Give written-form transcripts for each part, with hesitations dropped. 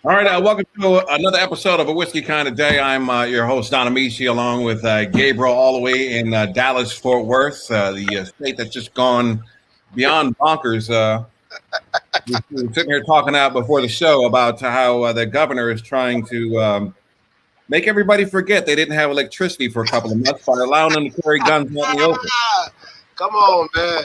All right, welcome to another episode of A Whiskey Kind of Day. I'm your host, Don Amici, along with Gabriel all the way in Dallas, Fort Worth, the state that's just gone beyond bonkers. We were sitting here talking out before the show about how the governor is trying to make everybody forget they didn't have electricity for a couple of months by allowing them to carry guns out in the open. Come on, man.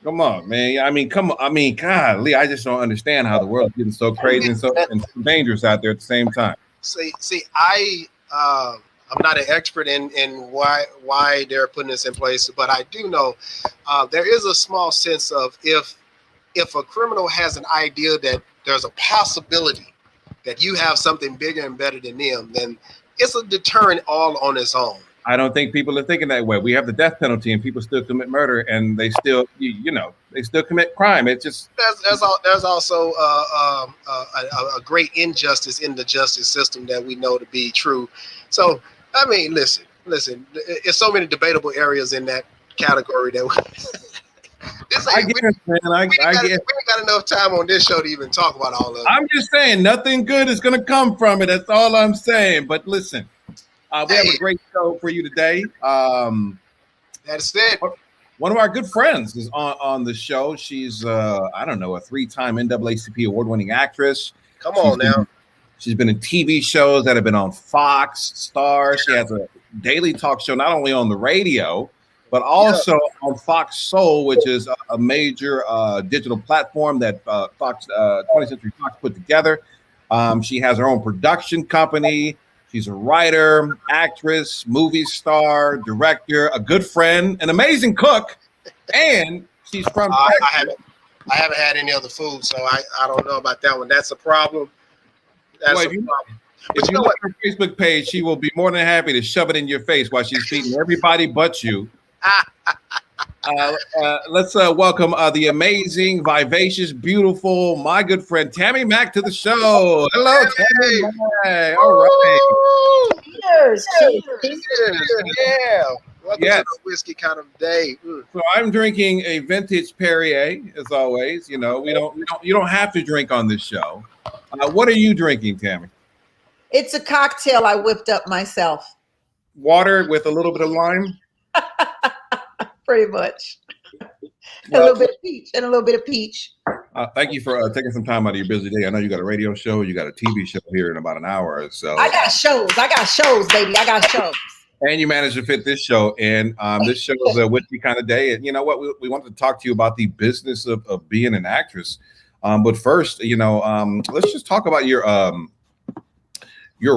Come on, man. I mean, golly, I just don't understand how the world's getting so crazy and so dangerous out there at the same time. I'm not an expert in why they're putting this in place, but I do know there is a small sense of if a criminal has an idea that there's a possibility that you have something bigger and better than them, then it's a deterrent all on its own. I don't think people are thinking that way. We have the death penalty, and people still commit murder, and they still, they still commit crime. It's just there's also a great injustice in the justice system that we know to be true. So, I mean, listen. There's so many debatable areas in that category that I get it, man. I get. We ain't got enough time on this show to even talk about all of it. I'm just saying, nothing good is going to come from it. That's all I'm saying. But listen. We have a great show for you today. That's it. One of our good friends is on the show. She's, a 3-time NAACP award-winning actress. Come on now. She's been in TV shows that have been on Fox, Star. She has a daily talk show, not only on the radio, but also on Fox Soul, which is a major digital platform that 20th Century Fox put together. She has her own production company. She's a writer, actress, movie star, director, a good friend, an amazing cook, and she's from Texas. I haven't had any other food, so I don't know about that one. That's a problem. That's a problem. If you look at her Facebook page, she will be more than happy to shove it in your face while she's feeding everybody but you. Let's welcome the amazing, vivacious, beautiful, my good friend Tammi Mac to the show. Hello, Tammi Mac. All right. Cheers. Yeah. Welcome to the Whiskey Kind of Day. So I'm drinking a vintage Perrier, as always. You don't have to drink on this show. What are you drinking, Tammi? It's a cocktail I whipped up myself. Water with a little bit of lime? Pretty much. A little bit of peach. Thank you for taking some time out of your busy day. I know you got a radio show, you got a TV show here in about an hour or so. I got shows, baby. I got shows. And you managed to fit this show. And this show is a Whiskey Kind of Day. And you know what? We wanted to talk to you about the business of being an actress. But first, let's just talk about your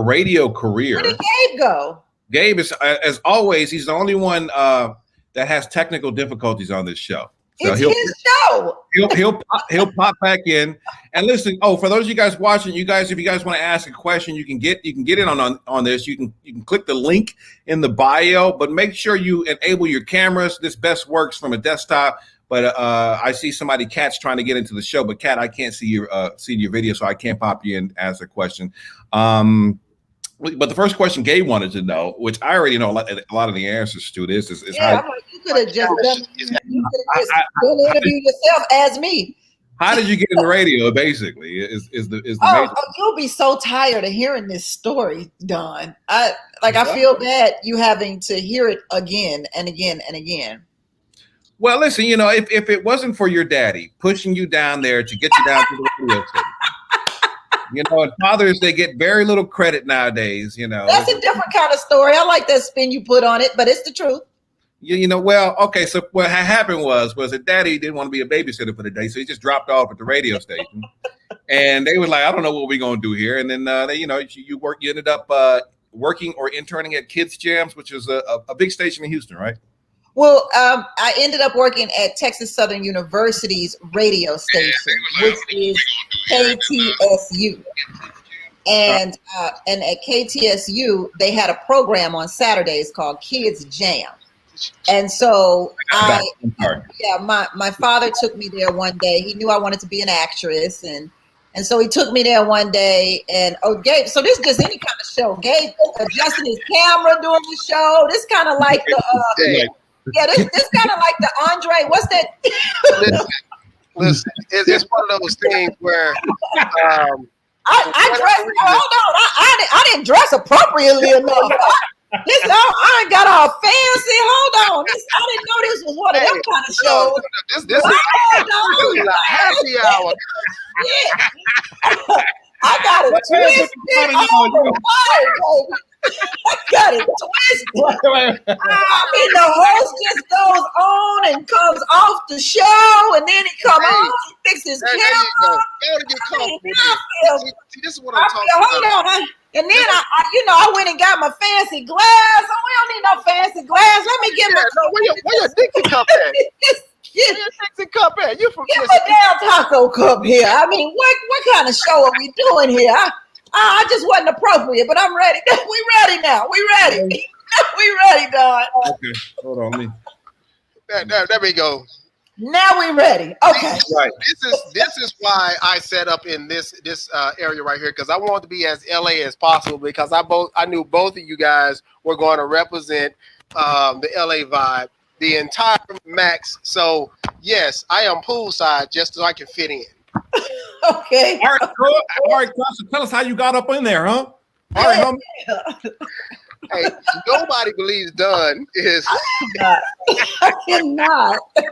radio career. Where did Gabe go? Gabe is, as always, he's the only one that has technical difficulties on this show. So it's his show. He'll pop back in. And listen, for those of you guys watching, if you guys want to ask a question, you can get in on this. You can click the link in the bio, but make sure you enable your cameras. This best works from a desktop. But I see somebody, Kat's trying to get into the show, but Kat, I can't see your video, so I can't pop you in and ask a question. But the first question Gabe wanted to know, which I already know a lot of the answers to this, is how you could have just interview yourself as me. How did you get in the radio? Basically, is the major. You'll be so tired of hearing this story, Don. I feel bad you having to hear it again and again and again. Well, listen, if it wasn't for your daddy pushing you down there to get you down to the radio station. And fathers, they get very little credit nowadays, That's a different kind of story. I like that spin you put on it, but it's the truth. Okay, so what happened was that daddy didn't want to be a babysitter for the day, so he just dropped off at the radio station. And they were like, I don't know what we're going to do here. And then, you ended up working or interning at Kids Jams, which is a big station in Houston, right? Well, I ended up working at Texas Southern University's radio station, which is KTSU. And at KTSU, they had a program on Saturdays called Kids Jam. And so my father took me there one day. He knew I wanted to be an actress, and so he took me there one day. And Gabe, so this is just any kind of show. Gabe adjusting his camera during the show. This kind of like the this kind of like the Andre. What's that? Listen, it's one of those things where I dressed. Hold on, I didn't dress appropriately enough. Listen, I ain't got all fancy. Hold on, I didn't know this was one of them kind of shows. This is a happy hour. Yeah. I got it twisted. I got it twisted. I mean, the host just goes on and comes off the show, and then he come on, he fixes his camera. Gotta get comfortable. See, this is what I'm talking about. Hold on, and then I went and got my fancy glass. Oh, we don't need no fancy glass. Let me get my. Where your Dixie cup at? Where your Dixie cup at? You from a damn taco cup here. I mean, what kind of show are we doing here? I just wasn't appropriate, but I'm ready. We ready now. We ready. We ready, Don. Okay, hold on. There we go. Now we ready. Okay. Right. This is why I set up in this area right here, because I want to be as LA as possible, because I knew both of you guys were going to represent the LA vibe, the entire Max. So yes, I am poolside just so I can fit in. Okay. All right, so tell us how you got up in there, huh? All right, homie. Hey, nobody believes Dunn is. I cannot. He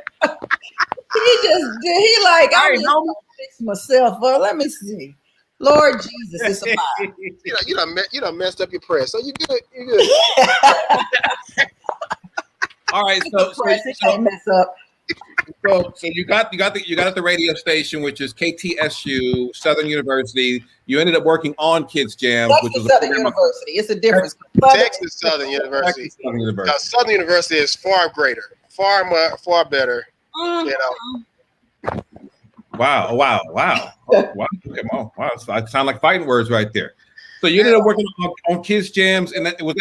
like, I'm just gonna fix myself up. Let me see. Lord Jesus, it's a fire. You done messed up your prayer. So you good. You good. All right, so you got at the radio station, which is KTSU, Southern University. You ended up working on Kids Jam, which is Southern University. It's a difference. Texas Southern University. Southern University is far greater, far better. Mm-hmm. You know. Wow! Come on! Wow! That sound like fighting words right there. So you ended up working on Kids Jams, and that was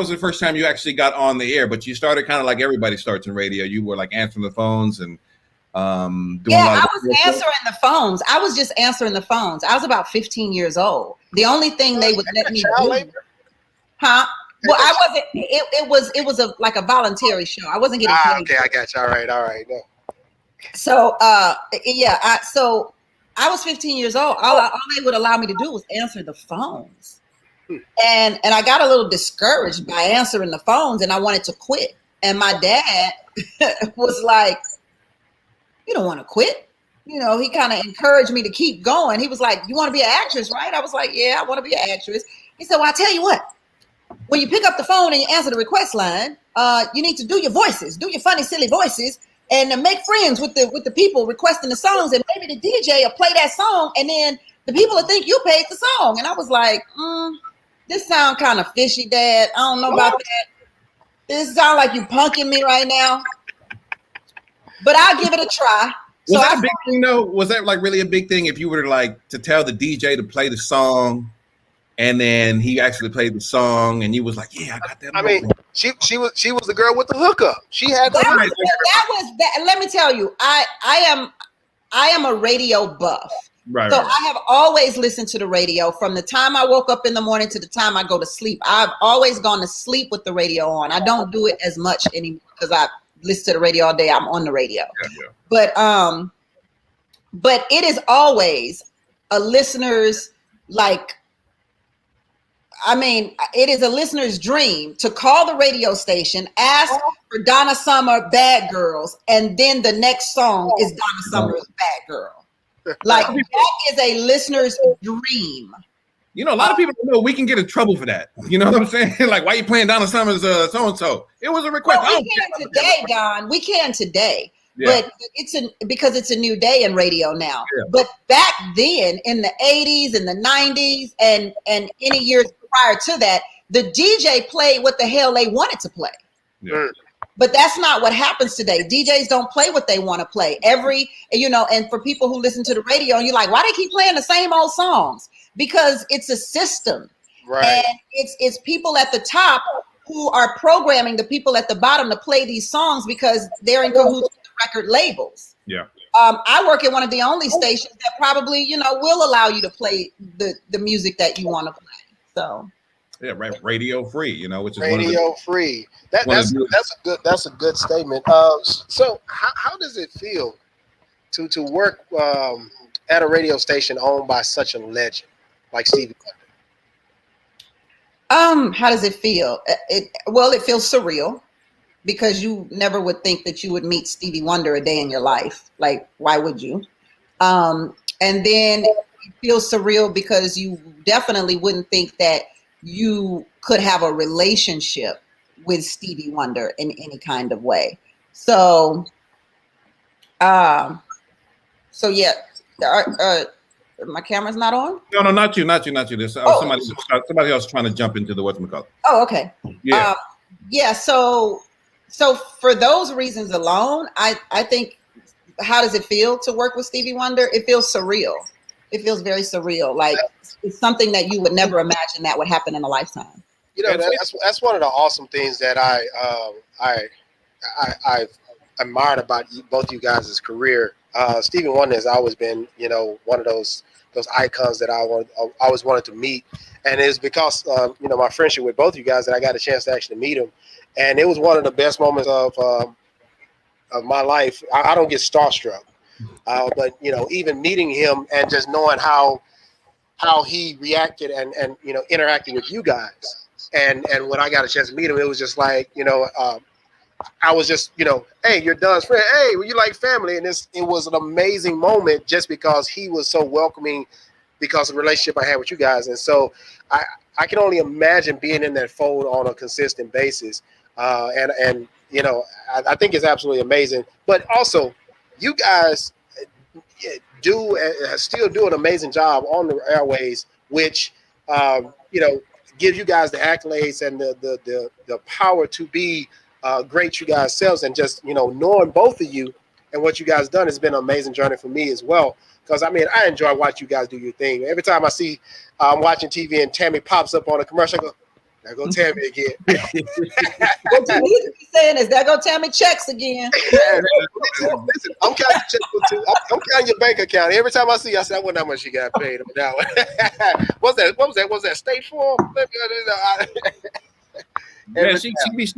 the first time you actually got on the air. But you started kind of like everybody starts in radio. You were like answering the phones and doing. Yeah, I was answering the phones. I was just answering the phones. I was about 15 years old. The only thing they would let me do, huh? Well, I wasn't. It was like a voluntary show. I wasn't getting paid. Okay, I got you. All right. No. So so I was 15 years old. All they would allow me to do was answer the phones. And I got a little discouraged by answering the phones, and I wanted to quit. And my dad was like, "You don't want to quit?" You know, he kind of encouraged me to keep going. He was like, "You want to be an actress, right?" I was like, "Yeah, I want to be an actress." He said, "Well, I tell you what, when you pick up the phone and you answer the request line, you need to do your voices, do your funny, silly voices, and make friends with the people requesting the songs, and maybe the DJ will play that song, and then the people will think you paid the song." And I was like, this sound kind of fishy, Dad. I don't know about that. This sound like you punking me right now. But I'll give it a try. Was that a big thing though? Was that like really a big thing if you were to tell the DJ to play the song, and then he actually played the song, and you was like, "Yeah, I got that." I mean, she was the girl with the hookup. She had the that was that. Let me tell you, I am a radio buff. Right. So I have always listened to the radio from the time I woke up in the morning to the time I go to sleep. I've always gone to sleep with the radio on. I don't do it as much anymore because I listen to the radio all day. I'm on the radio. Yeah. But it is always a listener's it is a listener's dream to call the radio station, ask for Donna Summer Bad Girls, and then the next song is Donna Summer's Bad Girl. Like, that is a listener's dream. You know, a lot of people don't know we can get in trouble for that. You know what I'm saying? Like, why are you playing Donna Summer's so-and-so? It was a request. Well, we can today, Don. We can today. Yeah. But because it's a new day in radio now. Yeah. But back then in the 80s and the 90s and any years prior to that, the DJ played what the hell they wanted to play. Yeah. But that's not what happens today. DJs don't play what they want to play. And for people who listen to the radio, and you're like, why they keep playing the same old songs? Because it's a system. Right. And it's people at the top who are programming the people at the bottom to play these songs because they're in cahoots with the record labels. Yeah. I work at one of the only stations that probably, will allow you to play the music that you want to play. So. Yeah, right. Radio free, which is radio free. That's a good statement. So how does it feel to work at a radio station owned by such a legend? like Stevie Wonder? How does it feel? It feels surreal because you never would think that you would meet Stevie Wonder a day in your life. Like, why would you? And then it feels surreal because you definitely wouldn't think that you could have a relationship with Stevie Wonder in any kind of way. So yeah, my camera's not on? No, not you. This somebody else trying to jump into the whatchamacallit. Oh, okay. Yeah. Yeah, so for those reasons alone, I think, how does it feel to work with Stevie Wonder? It feels surreal. It feels very surreal. Like, it's something that you would never imagine that would happen in a lifetime. You know, that's one of the awesome things that I've admired about both you guys' career. Stevie Wonder has always been, you know, one of those icons that I always wanted to meet, and it's because you know, my friendship with both you guys that I got a chance to actually meet him, and it was one of the best moments of my life. I don't get starstruck, but you know, even meeting him and just knowing how he reacted and you know, interacting with you guys. And when I got a chance to meet him, it was just like, you know, I was just, you know, hey, you're Don's friend. Hey, well, you like family. And it was an amazing moment just because he was so welcoming because of the relationship I had with you guys. And so I can only imagine being in that fold on a consistent basis. And you know, I think it's absolutely amazing. But also, you guys still do an amazing job on the airways, which, you know, gives you guys the accolades and the power to be great you guys selves. And just, you know, knowing both of you and what you guys done has been an amazing journey for me as well. Because I mean, I enjoy watching you guys do your thing. Every time I see I'm watching TV and Tammy pops up on a commercial, I go, there go Tammy again. What you need to be saying is, there go Tammy checks again. Listen, I'm counting checks too. I'm counting your bank account. Every time I see you, I say, I wonder how much you got paid on that one. What was that State Farm? Yeah, she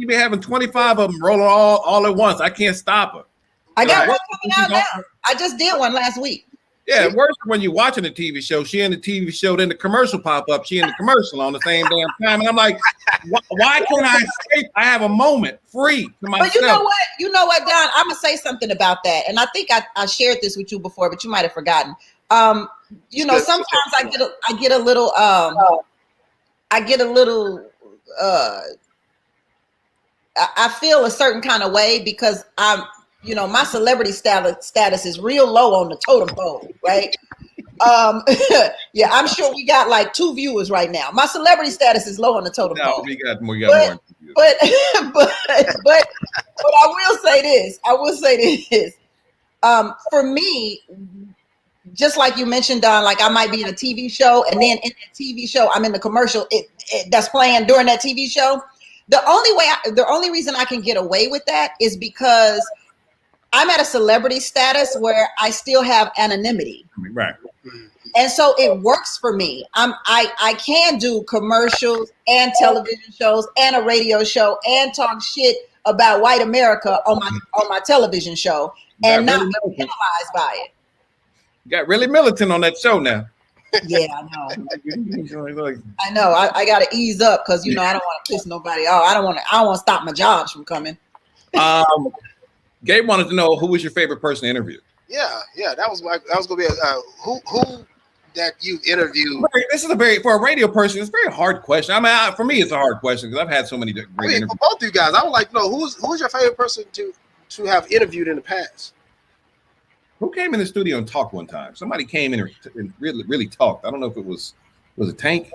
be having 25 of them rolling all at once. I can't stop her. I got one coming out now. I just did one last week. Yeah, worse when you're watching a TV show. She in the TV show, then the commercial pop up. She in the commercial on the same damn time, and I'm like, why can't I escape? I have a moment free to myself. But you know what, Don? I'm gonna say something about that, and I think I shared this with you before, but you might have forgotten. You know, sometimes I get a little I feel a certain kind of way because you know, my celebrity status is real low on the totem pole, right? Yeah, I'm sure we got like 2 viewers right now. My celebrity status is low on the totem pole. We got more. But I will say this. For me, just like you mentioned, Don, like I might be in a TV show, and then in that TV show, I'm in the commercial that's playing during that TV show. The only reason I can get away with that is because I'm at a celebrity status where I still have anonymity. Right. And so it works for me. I can do commercials and television shows and a radio show and talk shit about white America on my television show and not be penalized by it. You got really militant on that show now. Yeah, I know. I know. I got to ease up because, you know, I don't want to piss nobody off. I don't want to stop my jobs from coming. Gabe wanted to know, who was your favorite person to interview? Yeah, that was going to be who that you interviewed. This is for a radio person, it's a very hard question. I mean, for me, it's a hard question because I've had so many great interviews. For both you guys, I would like to know who's your favorite person to have interviewed in the past. Who came in the studio and talked one time? Somebody came in and really talked. I don't know if it was a Tank.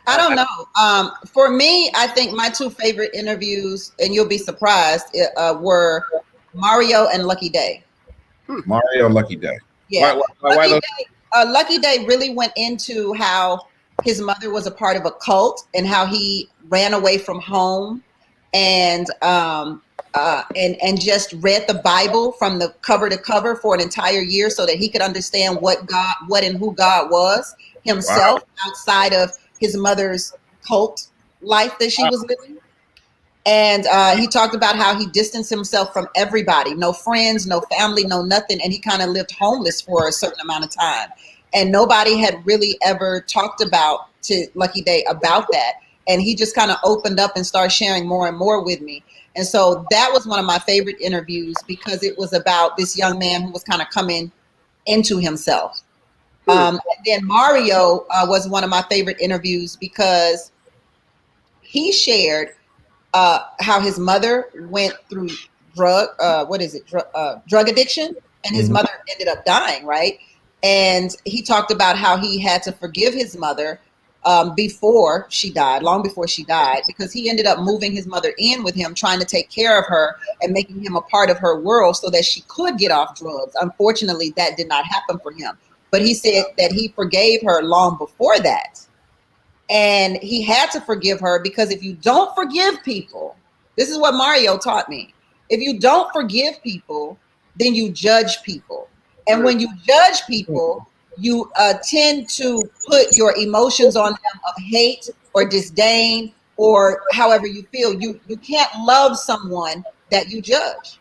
I don't know. For me, I think my 2 favorite interviews, and you'll be surprised, were Mario and Lucky Day. Mario and Lucky Day. Yeah. Lucky Day really went into how his mother was a part of a cult and how he ran away from home and just read the Bible from the cover to cover for an entire year so that he could understand what and who God was himself outside of his mother's cult life that she was living. And he talked about how he distanced himself from everybody, no friends, no family, no nothing. And he kind of lived homeless for a certain amount of time. and nobody had really ever talked about to Lucky Day about that. And he just kind of opened up and started sharing more and more with me. And so that was one of my favorite interviews because it was about this young man who was kind of coming into himself. And then Mario was one of my favorite interviews because he shared how his mother went through drug addiction, and his mother ended up dying, right? And he talked about how he had to forgive his mother before she died, long before she died, because he ended up moving his mother in with him, trying to take care of her and making him a part of her world so that she could get off drugs. Unfortunately, that did not happen for him. But he said that he forgave her long before that. And he had to forgive her because if you don't forgive people, this is what Mario taught me. If you don't forgive people, then you judge people. And when you judge people, you tend to put your emotions on them of hate or disdain or however you feel. You can't love someone that you judge.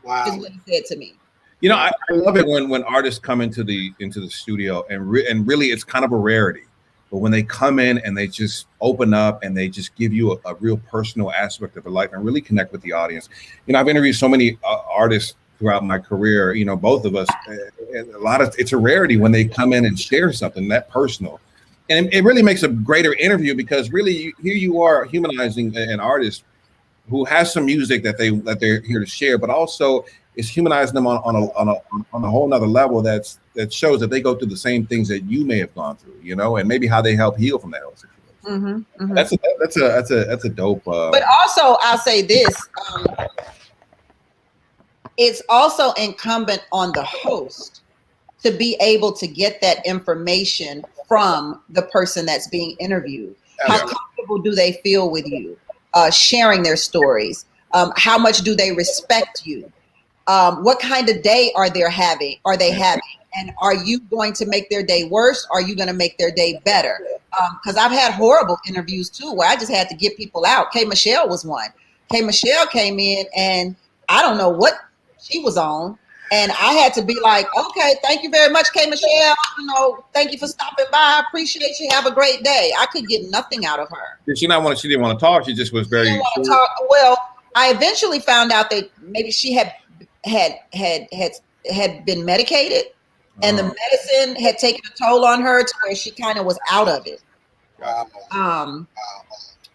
Wow. Is what he said to me. You know, I love it when artists come into the studio and really it's kind of a rarity. But when they come in and they just open up and they just give you a real personal aspect of their life and really connect with the audience. You know, I've interviewed so many artists throughout my career, you know, both of us, it's a rarity when they come in and share something that personal. And it really makes a greater interview because really here you are humanizing an artist who has some music that they're here to share, but also it's humanizing them on a whole nother level that shows that they go through the same things that you may have gone through, you know, and maybe how they help heal from that whole situation. That's a dope. But also, I'll say this: it's also incumbent on the host to be able to get that information from the person that's being interviewed. How comfortable do they feel with you sharing their stories? How much do they respect you? What kind of day are they having? And are you going to make their day worse? Or are you going to make their day better? Because I've had horrible interviews too, where I just had to get people out. K. Michelle was one. K. Michelle came in and I don't know what she was on. And I had to be like, okay, thank you very much, K. Michelle. You know, thank you for stopping by. I appreciate you. Have a great day. I could get nothing out of her. Did she not want to? She didn't want to talk. She just was very. She didn't want to talk. Well, I eventually found out that maybe she had been medicated, and the medicine had taken a toll on her to where she kind of was out of it.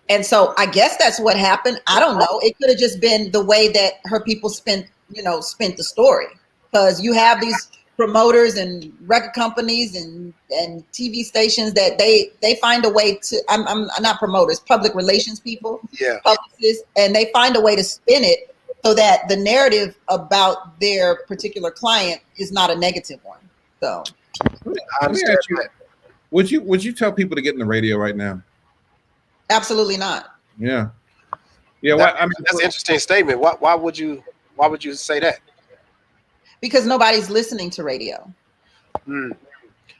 And so I guess that's what happened. I don't know. It could have just been the way that her people spent the story. Because you have these promoters and record companies and TV stations that they find a way to, I'm not promoters, public relations people, publicists, and they find a way to spin it so that the narrative about their particular client is not a negative one. So I understand. Would you tell people to get in the radio right now? Absolutely not. Yeah. That's an interesting statement. Why would you say that? Because nobody's listening to radio. Yeah.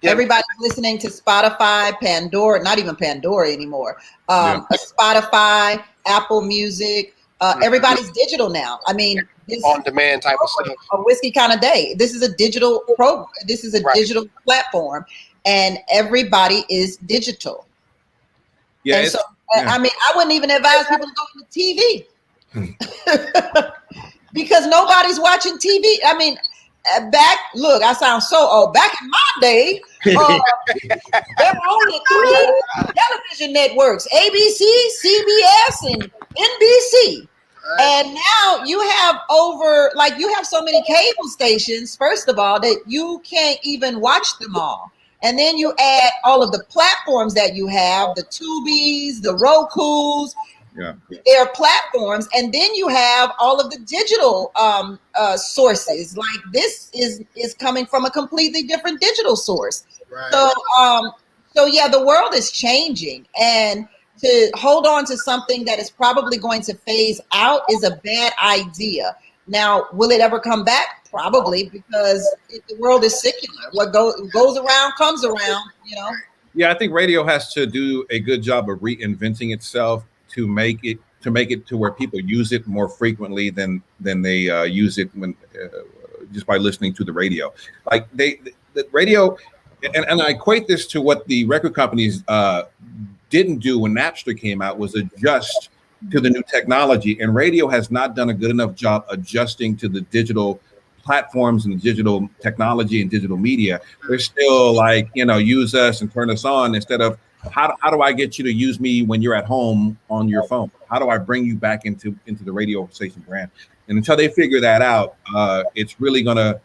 Everybody's listening to Spotify, Pandora, not even Pandora anymore. Spotify, Apple Music. Everybody's digital now. I mean, this on-demand type of stuff. A whiskey kind of day. This is a digital program. This is a digital platform, and everybody is digital. Yeah. And so, I mean, I wouldn't even advise people to go to TV because nobody's watching TV. I mean, I sound so old. Back in my day, there were only 3 television networks: ABC, CBS, and NBC. And now you have you have so many cable stations, first of all, that you can't even watch them all. And then you add all of the platforms that you have, the Tubies, the Rokus, their platforms. And then you have all of the digital sources. Like this is coming from a completely different digital source. Right. So yeah, the world is changing. And to hold on to something that is probably going to phase out is a bad idea. Now, will it ever come back? Probably, because the world is secular. What goes around comes around, you know? Yeah, I think radio has to do a good job of reinventing itself to make it to where people use it more frequently than they use it when just by listening to the radio. Like the radio and I equate this to what the record companies didn't do when Napster came out, was adjust to the new technology. And radio has not done a good enough job adjusting to the digital platforms and digital technology and digital media. They're still like, use us and turn us on, instead of how do I get you to use me when you're at home on your phone? How do I bring you back into the radio station brand? And until they figure that out, it's really going to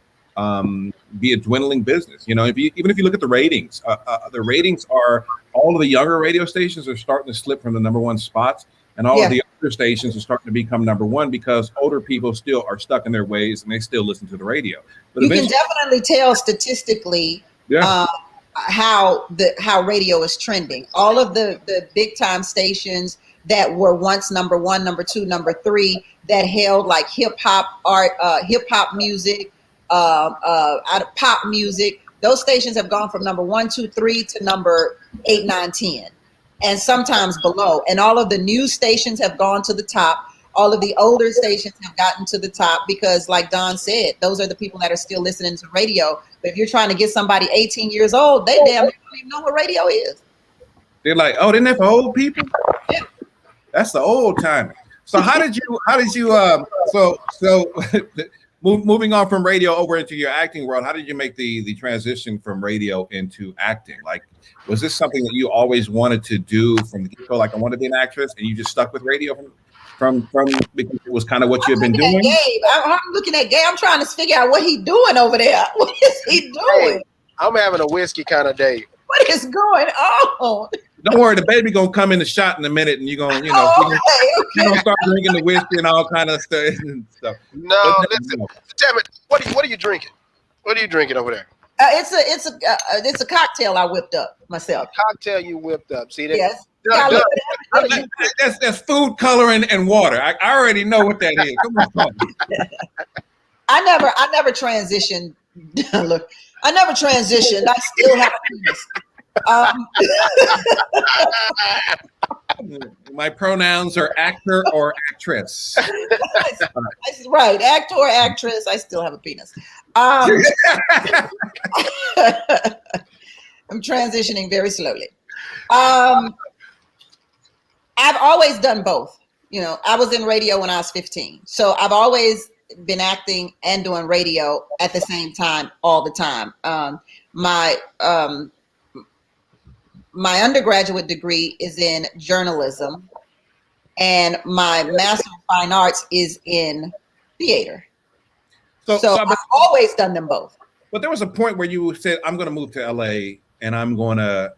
be a dwindling business. Even if you look at the ratings are, all of the younger radio stations are starting to slip from the number one spots, and all of the other stations are starting to become number one, because older people still are stuck in their ways and they still listen to the radio. But you can definitely tell statistically how radio is trending. All of the big time stations that were once number one, number two, number three, that held like hip hop music, pop music, those stations have gone from number 1, 2, 3 to number 8, 9, 10, and sometimes below. And all of the new stations have gone to the top. All of the older stations have gotten to the top because, like Don said, those are the people that are still listening to radio. But if you're trying to get somebody 18 years old, they damn don't even know what radio is. They're like, oh, isn't that for old people? Yeah. That's the old time. So how did you moving on from radio over into your acting world, how did you make the transition from radio into acting? Like, was this something that you always wanted to do from the get-go? Like, I want to be an actress, and you just stuck with radio from because it was kind of what you had been doing? I'm looking at Gabe. I'm trying to figure out what he's doing over there. What is he doing? Hey, I'm having a whiskey kind of day. What is going on? Don't worry, the baby gonna come in the shot in a minute, and you're gonna, you're gonna start drinking the whiskey and all kind of stuff. No, listen, damn it, what are you drinking? What are you drinking over there? It's a cocktail I whipped up myself. Cocktail you whipped up. See that? Yes. That's food coloring and water. I already know what that is. Come on. I never transitioned. Look, I never transitioned. I still have a penis. My pronouns are actor or actress. Right, actor or actress. I still have a penis. I'm transitioning very slowly. I've always done both. I was in radio when I was 15, so I've always been acting and doing radio at the same time, all the time. My undergraduate degree is in journalism, and my Master of Fine Arts is in theater. So I've always done them both. But there was a point where you said, I'm going to move to LA, and I'm going to,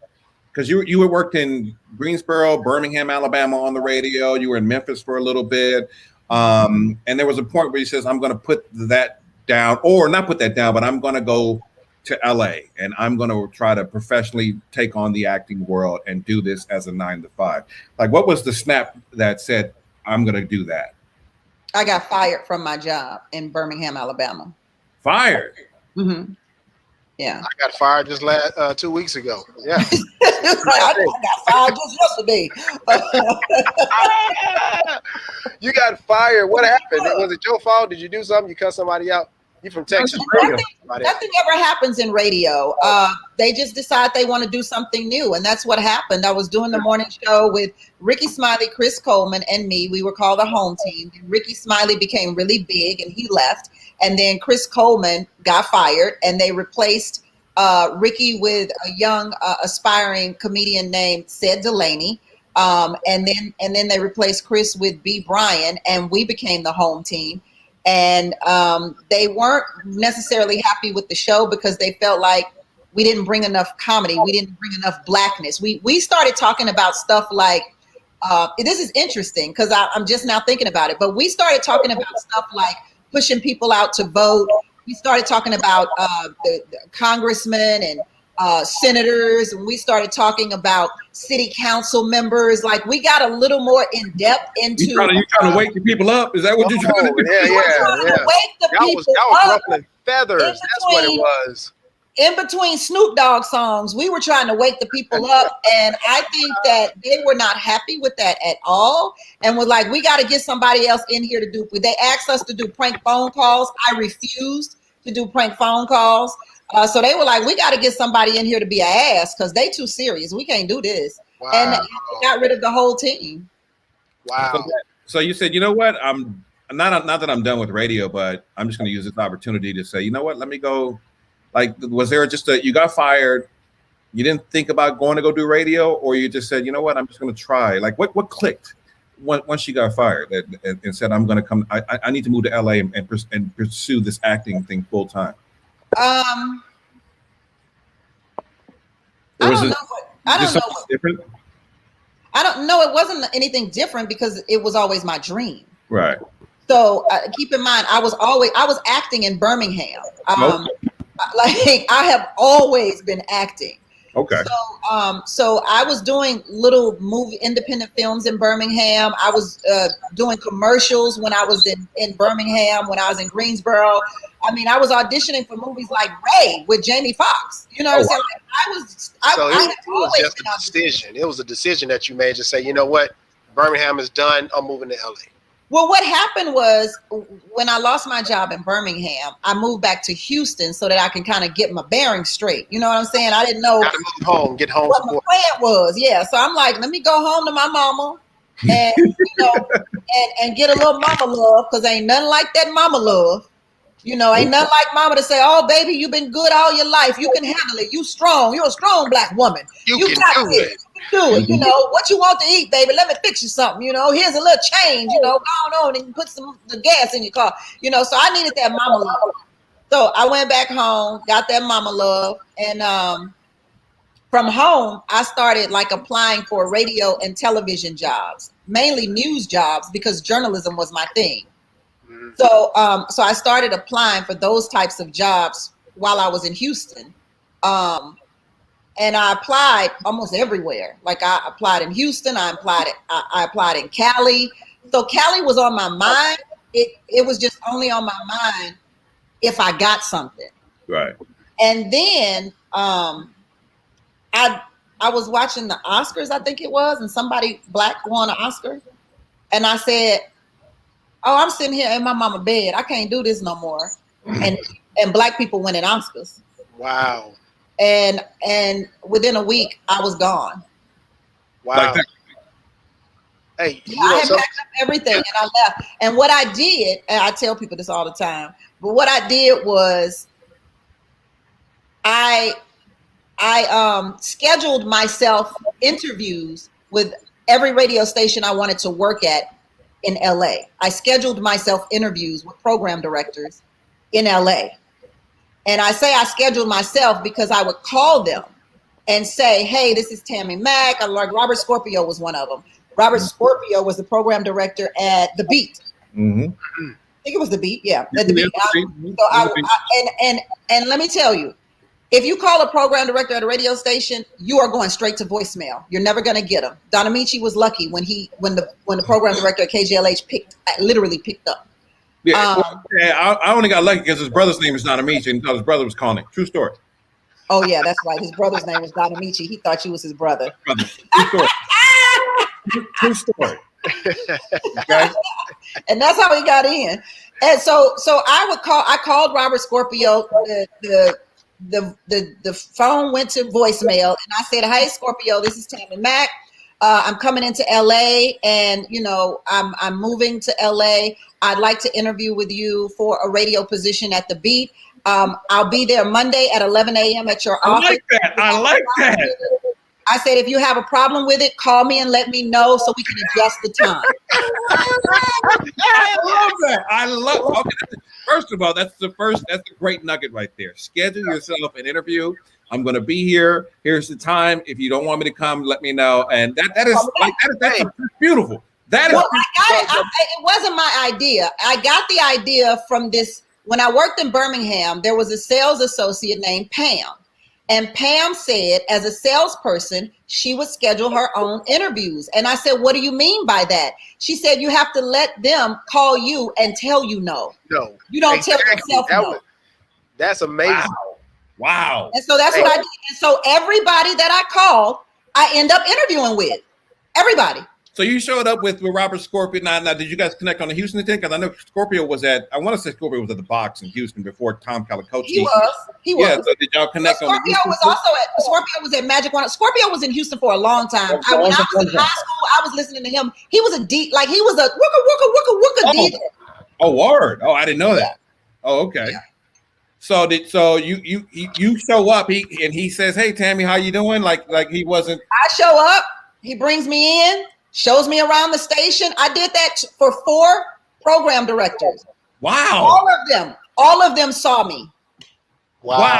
because you had worked in Greensboro, Birmingham, Alabama on the radio. You were in Memphis for a little bit. And there was a point where he says, I'm going to put that down, or not put that down, but I'm going to go to LA, and I'm going to try to professionally take on the acting world and do this as a 9 to 5. Like, what was the snap that said, I'm going to do that? I got fired from my job in Birmingham, Alabama. Fired? Mm-hmm. Yeah. I got fired just 2 weeks ago. Yeah. I got fired just yesterday. You got fired. What happened? Was it your fault? Did you do something? You cut somebody out? You from Texas? Nothing ever happens in radio. They just decide they want to do something new, and that's what happened. I was doing the morning show with Ricky Smiley, Chris Coleman, and me. We were called the home team. And Ricky Smiley became really big, and he left. And then Chris Coleman got fired, and they replaced Ricky with a young aspiring comedian named Sid Delaney. And then they replaced Chris with B. Bryan, and we became the home team. And they weren't necessarily happy with the show because they felt like we didn't bring enough comedy. We didn't bring enough blackness. We started talking about stuff like, this is interesting because I'm just now thinking about it, but we started talking about stuff like pushing people out to vote. We started talking about the congressmen and senators, and we started talking about city council members. Like, we got a little more in depth into. You trying to wake the people up? Is that what you're trying to do? Yeah. Wake the people up. Ruffling feathers. That's what it was. In between Snoop Dogg songs, we were trying to wake the people up, and I think that they were not happy with that at all, and was like, we got to get somebody else in here to do. They asked us to do prank phone calls. I refused to do prank phone calls. So they were like, we got to get somebody in here to be an ass because they too serious. We can't do this. Wow. And they got rid of the whole team. Wow. So you said, you know what? I'm not that I'm done with radio, but I'm just going to use this opportunity to say, you know what? Let me go. Like, was there just you got fired? You didn't think about going to go do radio, or you just said, you know what? I'm just going to try. Like, what clicked once you got fired and said, I'm going to come. I need to move to LA and pursue this acting thing full time. I don't know. I don't know. Different. I don't know. It wasn't anything different because it was always my dream. Right. So keep in mind, I was acting in Birmingham. Like I have always been acting. Okay. So I was doing little independent films in Birmingham. I was doing commercials when I was in Birmingham, when I was in Greensboro. I mean, I was auditioning for movies like Ray with Jamie Foxx. You know what I'm saying? Like, it was just a decision. It was a decision that you made to say, you know what, Birmingham is done. I'm moving to LA. Well, what happened was when I lost my job in Birmingham, I moved back to Houston so that I can kind of get my bearings straight. You know what I'm saying? I didn't know get home what my plan was. Yeah, so I'm like, let me go home to my mama and and get a little mama love because ain't nothing like that mama love. You know, ain't nothing like mama to say, oh, baby, you've been good all your life. You can handle it. You strong. You're a strong Black woman. You got this. Do it. You know, what you want to eat, baby, let me fix you something. You know, here's a little change, you know, go on and put the gas in your car. You know, so I needed that mama love. So I went back home, got that mama love. And from home, I started like applying for radio and television jobs, mainly news jobs because journalism was my thing. So I started applying for those types of jobs while I was in Houston. And I applied almost everywhere. Like I applied in Houston, I applied in Cali. So Cali was on my mind. It was just only on my mind if I got something. Right. And then I was watching the Oscars, I think it was, and somebody Black won an Oscar. And I said, oh, I'm sitting here in my mama bed. I can't do this no more. And Black people winning Oscars. Wow. And within a week, I was gone. Wow. Like that. Hey, I had packed up everything and I left. And what I did, and I tell people this all the time, but what I did was I scheduled myself interviews with every radio station I wanted to work at in LA. I scheduled myself interviews with program directors in LA. And I say I scheduled myself because I would call them and say, hey, this is Tammi Mac. I'm like Robert Scorpio was one of them. Robert Scorpio was the program director at The Beat. Mm-hmm. I think it was The Beat. Yeah, at The Beat. And let me tell you, if you call a program director at a radio station, you are going straight to voicemail. You're never going to get him. Don Amici was lucky when the program director at KGLH literally picked up. Yeah, I only got lucky because his brother's name is Don Amici and thought his brother was calling it. True story. Oh yeah, that's right. His brother's name was Don Amici. He thought you was his brother. True story. True story. Okay. And that's how he got in. And so I called Robert Scorpio. The phone went to voicemail, and I said, "Hey, Scorpio, this is Tammi Mac. I'm coming into LA, and I'm moving to LA. I'd like to interview with you for a radio position at The Beat. I'll be there Monday at 11 a.m. at your office." I like that. I said, if you have a problem with it, call me and let me know so we can adjust the time. I love that. Okay, first of all, that's a great nugget right there. Schedule yourself an interview. I'm going to be here. Here's the time. If you don't want me to come, let me know. And that's beautiful. That is. Well, it wasn't my idea. I got the idea from this. When I worked in Birmingham, there was a sales associate named Pam. And Pam said, as a salesperson, she would schedule her own interviews. And I said, what do you mean by that? She said, you have to let them call you and tell you no. No. You don't tell yourself no. That's amazing. Wow. And so that's what I did. And so everybody that I called, I end up interviewing with. Everybody. So you showed up with Robert Scorpio. Now, did you guys connect on the Houston thing? Because I know Scorpio was at, I want to say Scorpio was at the box in Houston before Tom Calicote. He was. Yeah, so did y'all connect on the Houston Scorpio was at Magic One. Scorpio was in Houston for a long time. When I was in high school, I was listening to him. He was a D, like he was a wooka DJ. Oh, word. Oh, I didn't know that. Oh, okay. Yeah. So you show up, he says, "Hey Tammy, how you doing?" Like he wasn't. I show up, he brings me in, shows me around the station. I did that for 4 program directors. Wow. All of them saw me. Wow.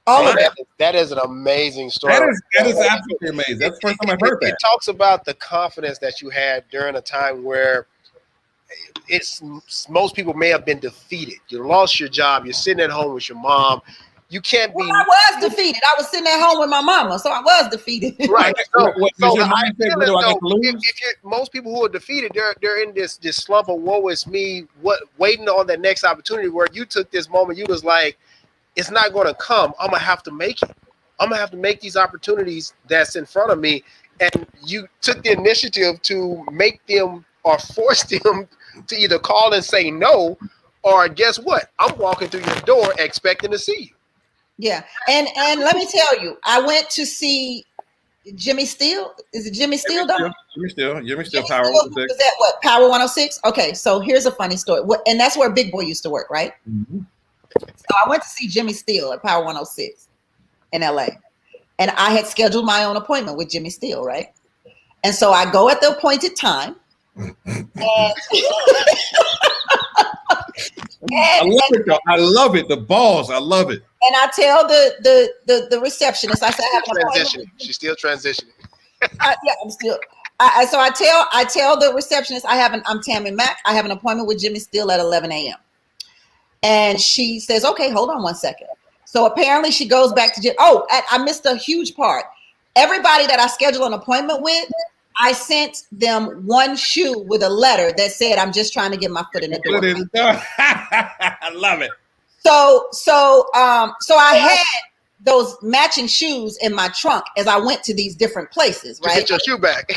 All of them. That is an amazing story. That is absolutely amazing. That's the first time I've heard that. It talks about the confidence that you had during a time where most people may have been defeated. You lost your job. You're sitting at home with your mom. You can't be. Well, I was defeated. I was sitting at home with my mama, so I was defeated. Right. So if most people who are defeated, they're in this slump of woe is me, waiting on that next opportunity. Where you took this moment, you was like, it's not going to come. I'm gonna have to make it. I'm gonna have to make these opportunities that's in front of me, and you took the initiative to make them or force them to either call and say no, or guess what? I'm walking through your door expecting to see you. Yeah, and let me tell you, I went to see Jimmy Steele. Is it Jimmy Steele? Jimmy Steele, Power 106. Was that what, Power 106? Okay, so here's a funny story. And that's where Big Boy used to work, right? Mm-hmm. So I went to see Jimmy Steele at Power 106 in LA. And I had scheduled my own appointment with Jimmy Steele, right? And so I go at the appointed time. I love it. The balls. I love it. And I tell the receptionist, I said, I have an appointment. She's still transitioning. Yeah, I'm still. So I tell the receptionist, I'm Tammi Mac. I have an appointment with Jimmy Steele at 11 a.m. And she says, okay, hold on one second. So apparently she goes back to Jim. Oh, I missed a huge part. Everybody that I scheduled an appointment with, I sent them one shoe with a letter that said, I'm just trying to get my foot in the door. I love it. So I had those matching shoes in my trunk as I went to these different places, right? Get your shoe back.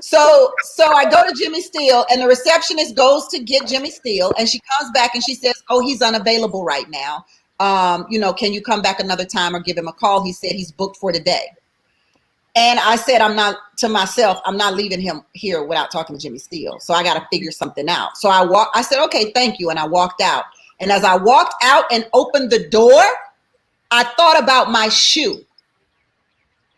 So I go to Jimmy Steele, and the receptionist goes to get Jimmy Steele, and she comes back and she says, oh, he's unavailable right now. Can you come back another time or give him a call? He said he's booked for today. And I said, I'm not leaving him here without talking to Jimmy Steele. So I got to figure something out. So I said, okay, thank you. And I walked out. And as I walked out and opened the door, I thought about my shoe.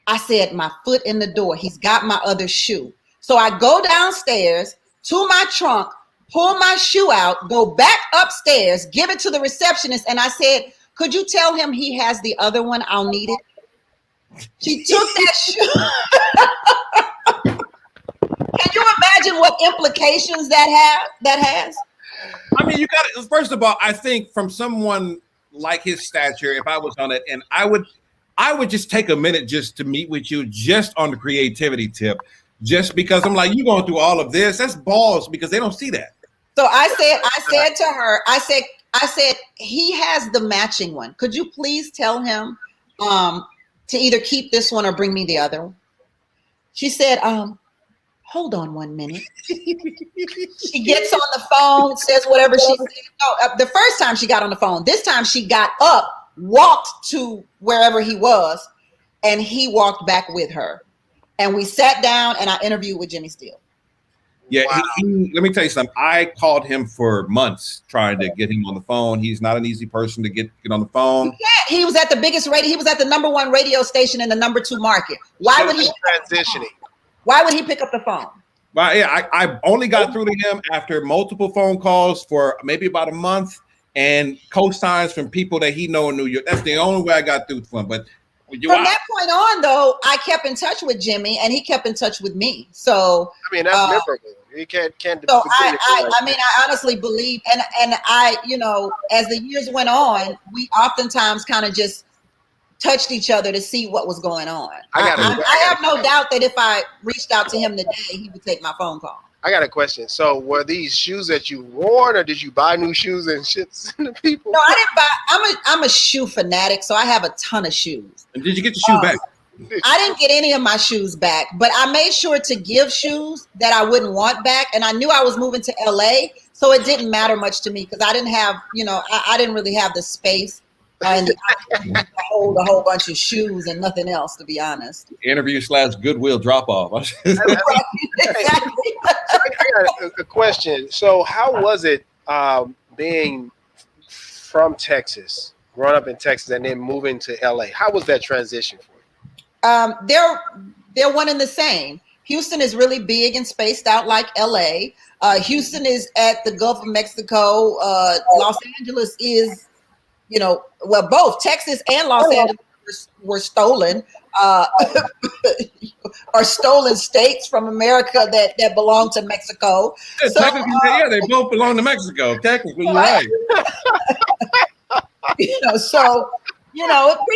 I said, my foot in the door. He's got my other shoe. So I go downstairs to my trunk, pull my shoe out, go back upstairs, give it to the receptionist. And I said, could you tell him he has the other one? I'll need it. She took that shoe. Can you imagine what implications that has? I mean, you got it. First of all, I think from someone like his stature, if I was on it, and I would just take a minute just to meet with you, just on the creativity tip, just because I'm like, you going through all of this. That's balls, because they don't see that. So I said to her, I said, he has the matching one. Could you please tell him to either keep this one or bring me the other one? She said, hold on 1 minute. She gets on the phone, says whatever she said. No, the first time she got on the phone, this time she got up, walked to wherever he was, and he walked back with her. And we sat down and I interviewed with Jimmy Steele. Yeah, wow. Let me tell you something. I called him for months trying to get him on the phone. He's not an easy person to get on the phone. Yeah, he was at the biggest radio. He was at the #1 radio station in the #2 market. Why would he transitioning? Why would he pick up the phone? Well, yeah, I only got through to him after multiple phone calls for maybe about a month and cosigns from people that he know in New York. That's the only way I got through to him. But from that point on, though, I kept in touch with Jimmy, and he kept in touch with me. So I mean, that's memorable. You can't. So I mean, I honestly believe, and I, as the years went on, we oftentimes kind of just touched each other to see what was going on. I have no doubt that if I reached out to him today, he would take my phone call. I got a question. So were these shoes that you wore, or did you buy new shoes and shit to people? No, I didn't buy. I'm a shoe fanatic, so I have a ton of shoes. And did you get your shoe back? I didn't get any of my shoes back, but I made sure to give shoes that I wouldn't want back. And I knew I was moving to LA, so it didn't matter much to me because I didn't have, I didn't really have the space and the opportunity to hold a whole bunch of shoes and nothing else, to be honest. Interview/Goodwill drop off. Exactly. I got a question. So how was it being from Texas, growing up in Texas, and then moving to LA? How was that transition for you? They're one and the same. Houston is really big and spaced out like LA. Houston is at the Gulf of Mexico. Los Angeles is, both Texas and Los Angeles were stolen, or stolen states from America that belong to Mexico. Yeah, so, they both belong to Mexico. Technically, you're right. Pretty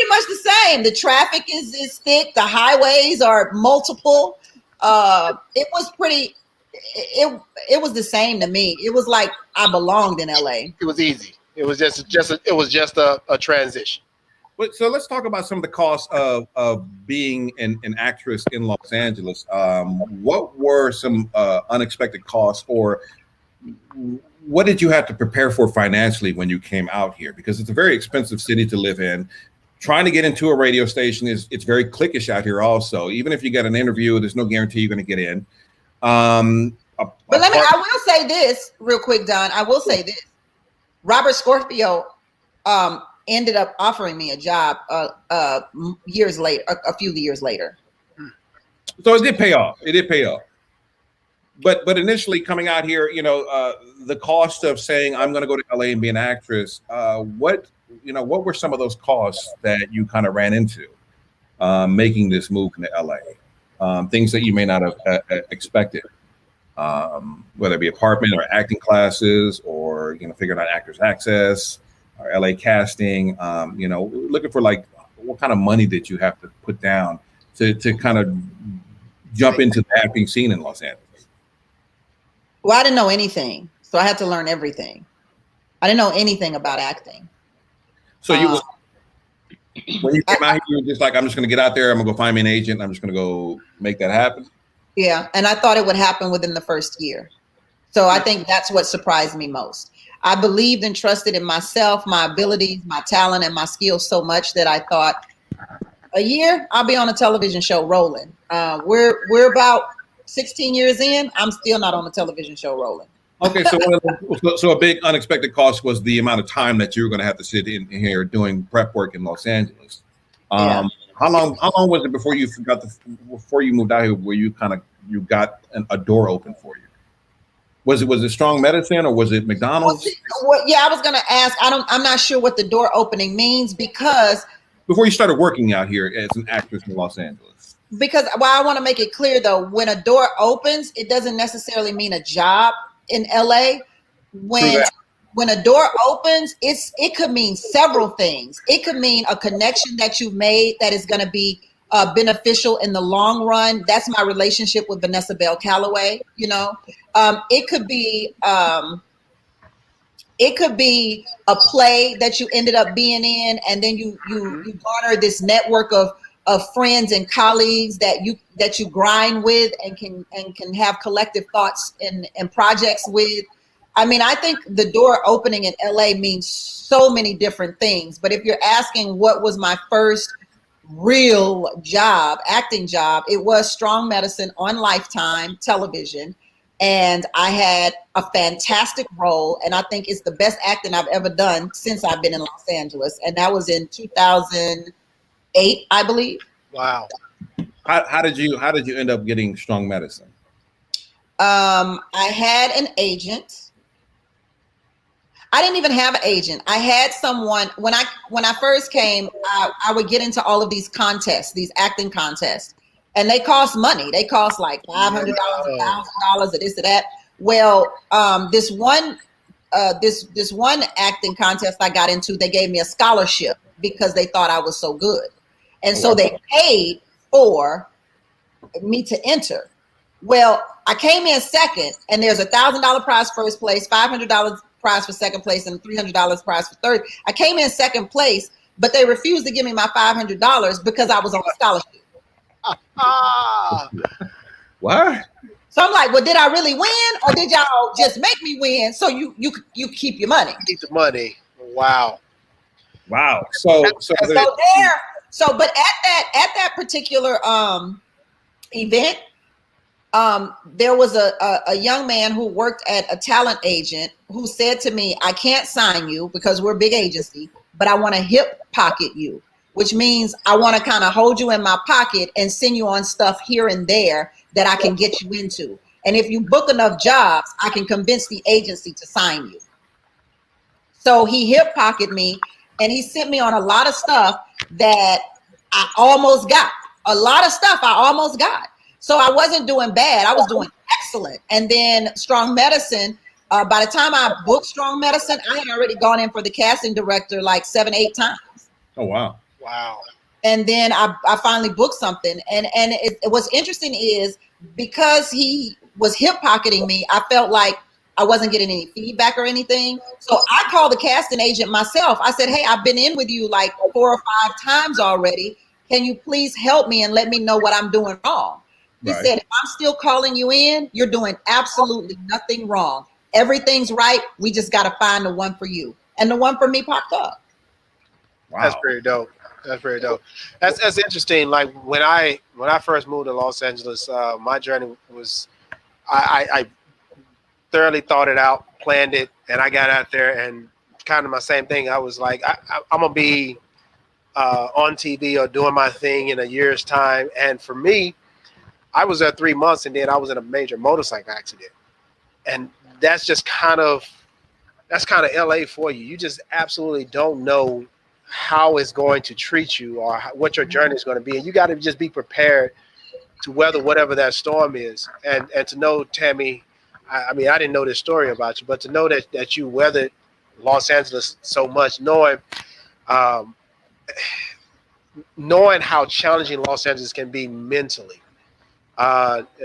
much the same. The traffic is thick. The highways are multiple. It was pretty. It was the same to me. It was like I belonged in LA. It was easy. It was just a transition. But so let's talk about some of the costs of being an actress in Los Angeles. What were some unexpected costs, or what did you have to prepare for financially when you came out here? Because it's a very expensive city to live in. Trying to get into a radio station it's very cliquish out here also. Even if you get an interview, there's no guarantee you're going to get in. I will say this real quick, Don. I will say this. Robert Scorpio ended up offering me a job years later, a few years later. So it did pay off. But initially coming out here, the cost of saying I'm going to go to LA and be an actress, what were some of those costs that you kind of ran into making this move into LA? Things that you may not have expected, whether it be apartment or acting classes, or figuring out Actors Access or LA casting. Looking for like what kind of money did you have to put down to kind of jump into the acting scene in Los Angeles? Well, I didn't know anything, so I had to learn everything. I didn't know anything about acting. So when you came out here, you were just like, I'm just going to get out there. I'm going to go find me an agent. I'm just going to go make that happen. Yeah, and I thought it would happen within the first year. So I think that's what surprised me most. I believed and trusted in myself, my abilities, my talent, and my skills so much that I thought, a year, I'll be on a television show rolling. We're about 16 years in. I'm still not on a television show rolling. Okay, so a big unexpected cost was the amount of time that you were going to have to sit in here doing prep work in Los Angeles. Yeah. How long was it before you moved out here where you got a door open for you? Was it Strong Medicine or was it McDonald's? I was going to ask. I'm not sure what the door opening means because before you started working out here as an actress in Los Angeles. Because I want to make it clear though, when a door opens, it doesn't necessarily mean a job in LA. When a door opens, it could mean several things. It could mean a connection that you've made that is going to be beneficial in the long run. That's my relationship with Vanessa Bell Calloway. It could be a play that you ended up being in, and then you garner this network of friends and colleagues that you grind with and can have collective thoughts and projects with. I mean, I think the door opening in LA means so many different things. But if you're asking what was my first real job, acting job, it was Strong Medicine on Lifetime television. And I had a fantastic role. And I think it's the best acting I've ever done since I've been in Los Angeles. And that was in 2008, I believe. Wow. How did you end up getting Strong Medicine? I had an agent. I didn't even have an agent. I had someone when I first came. I would get into all of these contests, these acting contests, and they cost money. They cost like $500, $1,000, or this or that. Well, this one acting contest I got into, they gave me a scholarship because they thought I was so good, and so they paid for me to enter. Well, I came in second, and there's $1,000 prize first place, $500 prize for second place, and $300 prize for third. I came in second place, but they refused to give me my $500 because I was on a scholarship. What? So I'm like, well, did I really win, or did y'all just make me win so you keep your money? Keep the money. Wow. Wow. So but at that particular event, there was a young man who worked at a talent agent who said to me, I can't sign you because we're a big agency, but I want to hip pocket you, which means I want to kind of hold you in my pocket and send you on stuff here and there that I can get you into. And if you book enough jobs, I can convince the agency to sign you. So he hip pocketed me, and he sent me on a lot of stuff that I almost got. A lot of stuff I almost got. So I wasn't doing bad. I was doing excellent. And then Strong Medicine, by the time I booked Strong Medicine, I had already gone in for the casting director like 7-8 times. Oh, wow. Wow. And then I finally booked something. And what's interesting is because he was hip pocketing me, I felt like I wasn't getting any feedback or anything. So I called the casting agent myself. I said, hey, I've been in with you like 4 or 5 times already. Can you please help me and let me know what I'm doing wrong? He said, if I'm still calling you in, you're doing absolutely nothing wrong. Everything's right. We just got to find the one for you. And the one for me popped up. Wow. That's pretty dope. That's very dope. That's interesting. Like when I first moved to Los Angeles, my journey was I thoroughly thought it out, planned it, and I got out there and kind of my same thing. I was like, I'm gonna be on TV or doing my thing in a year's time. And for me, I was there 3 months, and then I was in a major motorcycle accident, and that's kind of LA for you. You just absolutely don't know how it's going to treat you or what your journey is going to be, and you got to just be prepared to weather whatever that storm is. And to know, Tammi, I mean, I didn't know this story about you, but to know that you weathered Los Angeles so much, knowing how challenging Los Angeles can be mentally.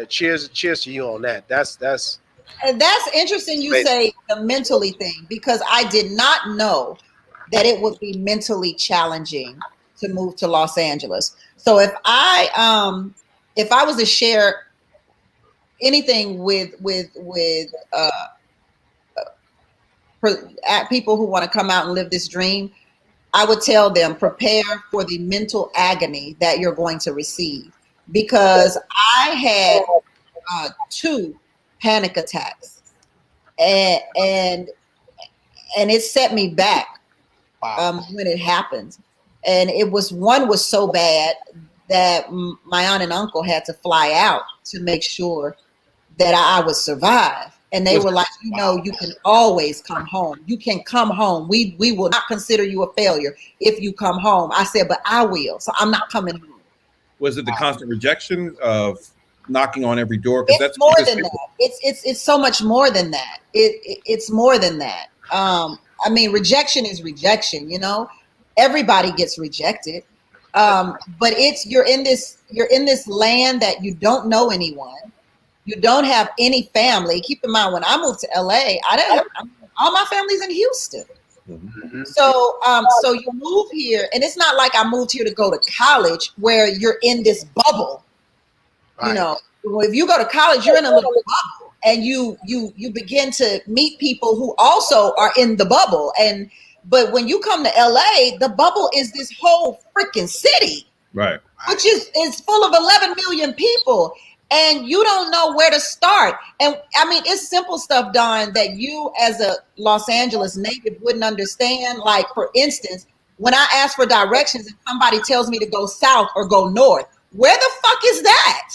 Cheers to you on that. And that's interesting you say the mentally thing, because I did not know that it would be mentally challenging to move to Los Angeles. So if I was to share anything with people who want to come out and live this dream, I would tell them, prepare for the mental agony that you're going to receive. Because I had 2 panic attacks, and it set me back. Wow. When it happened, and one was so bad that my aunt and uncle had to fly out to make sure that I would survive. And they were like, you know, you can always come home. You can come home. We will not consider you a failure if you come home. I said, but I will. So I'm not coming home. Was it the constant rejection of knocking on every door? Because that's more than that. It's so much more than that. It's more than that. I mean, rejection is rejection. You know, everybody gets rejected. But you're in this land that you don't know anyone. You don't have any family. Keep in mind, when I moved to LA, all my family's in Houston. Mm-hmm. So you move here, and it's not like I moved here to go to college where you're in this bubble. Right. You know, if you go to college, you're in a little bubble, and you begin to meet people who also are in the bubble. But when you come to LA, the bubble is this whole freaking city, right? Which is full of 11 million people. And you don't know where to start. And I mean, it's simple stuff, Don, that you as a Los Angeles native wouldn't understand. Like, for instance, when I ask for directions and somebody tells me to go south or go north, where the fuck is that?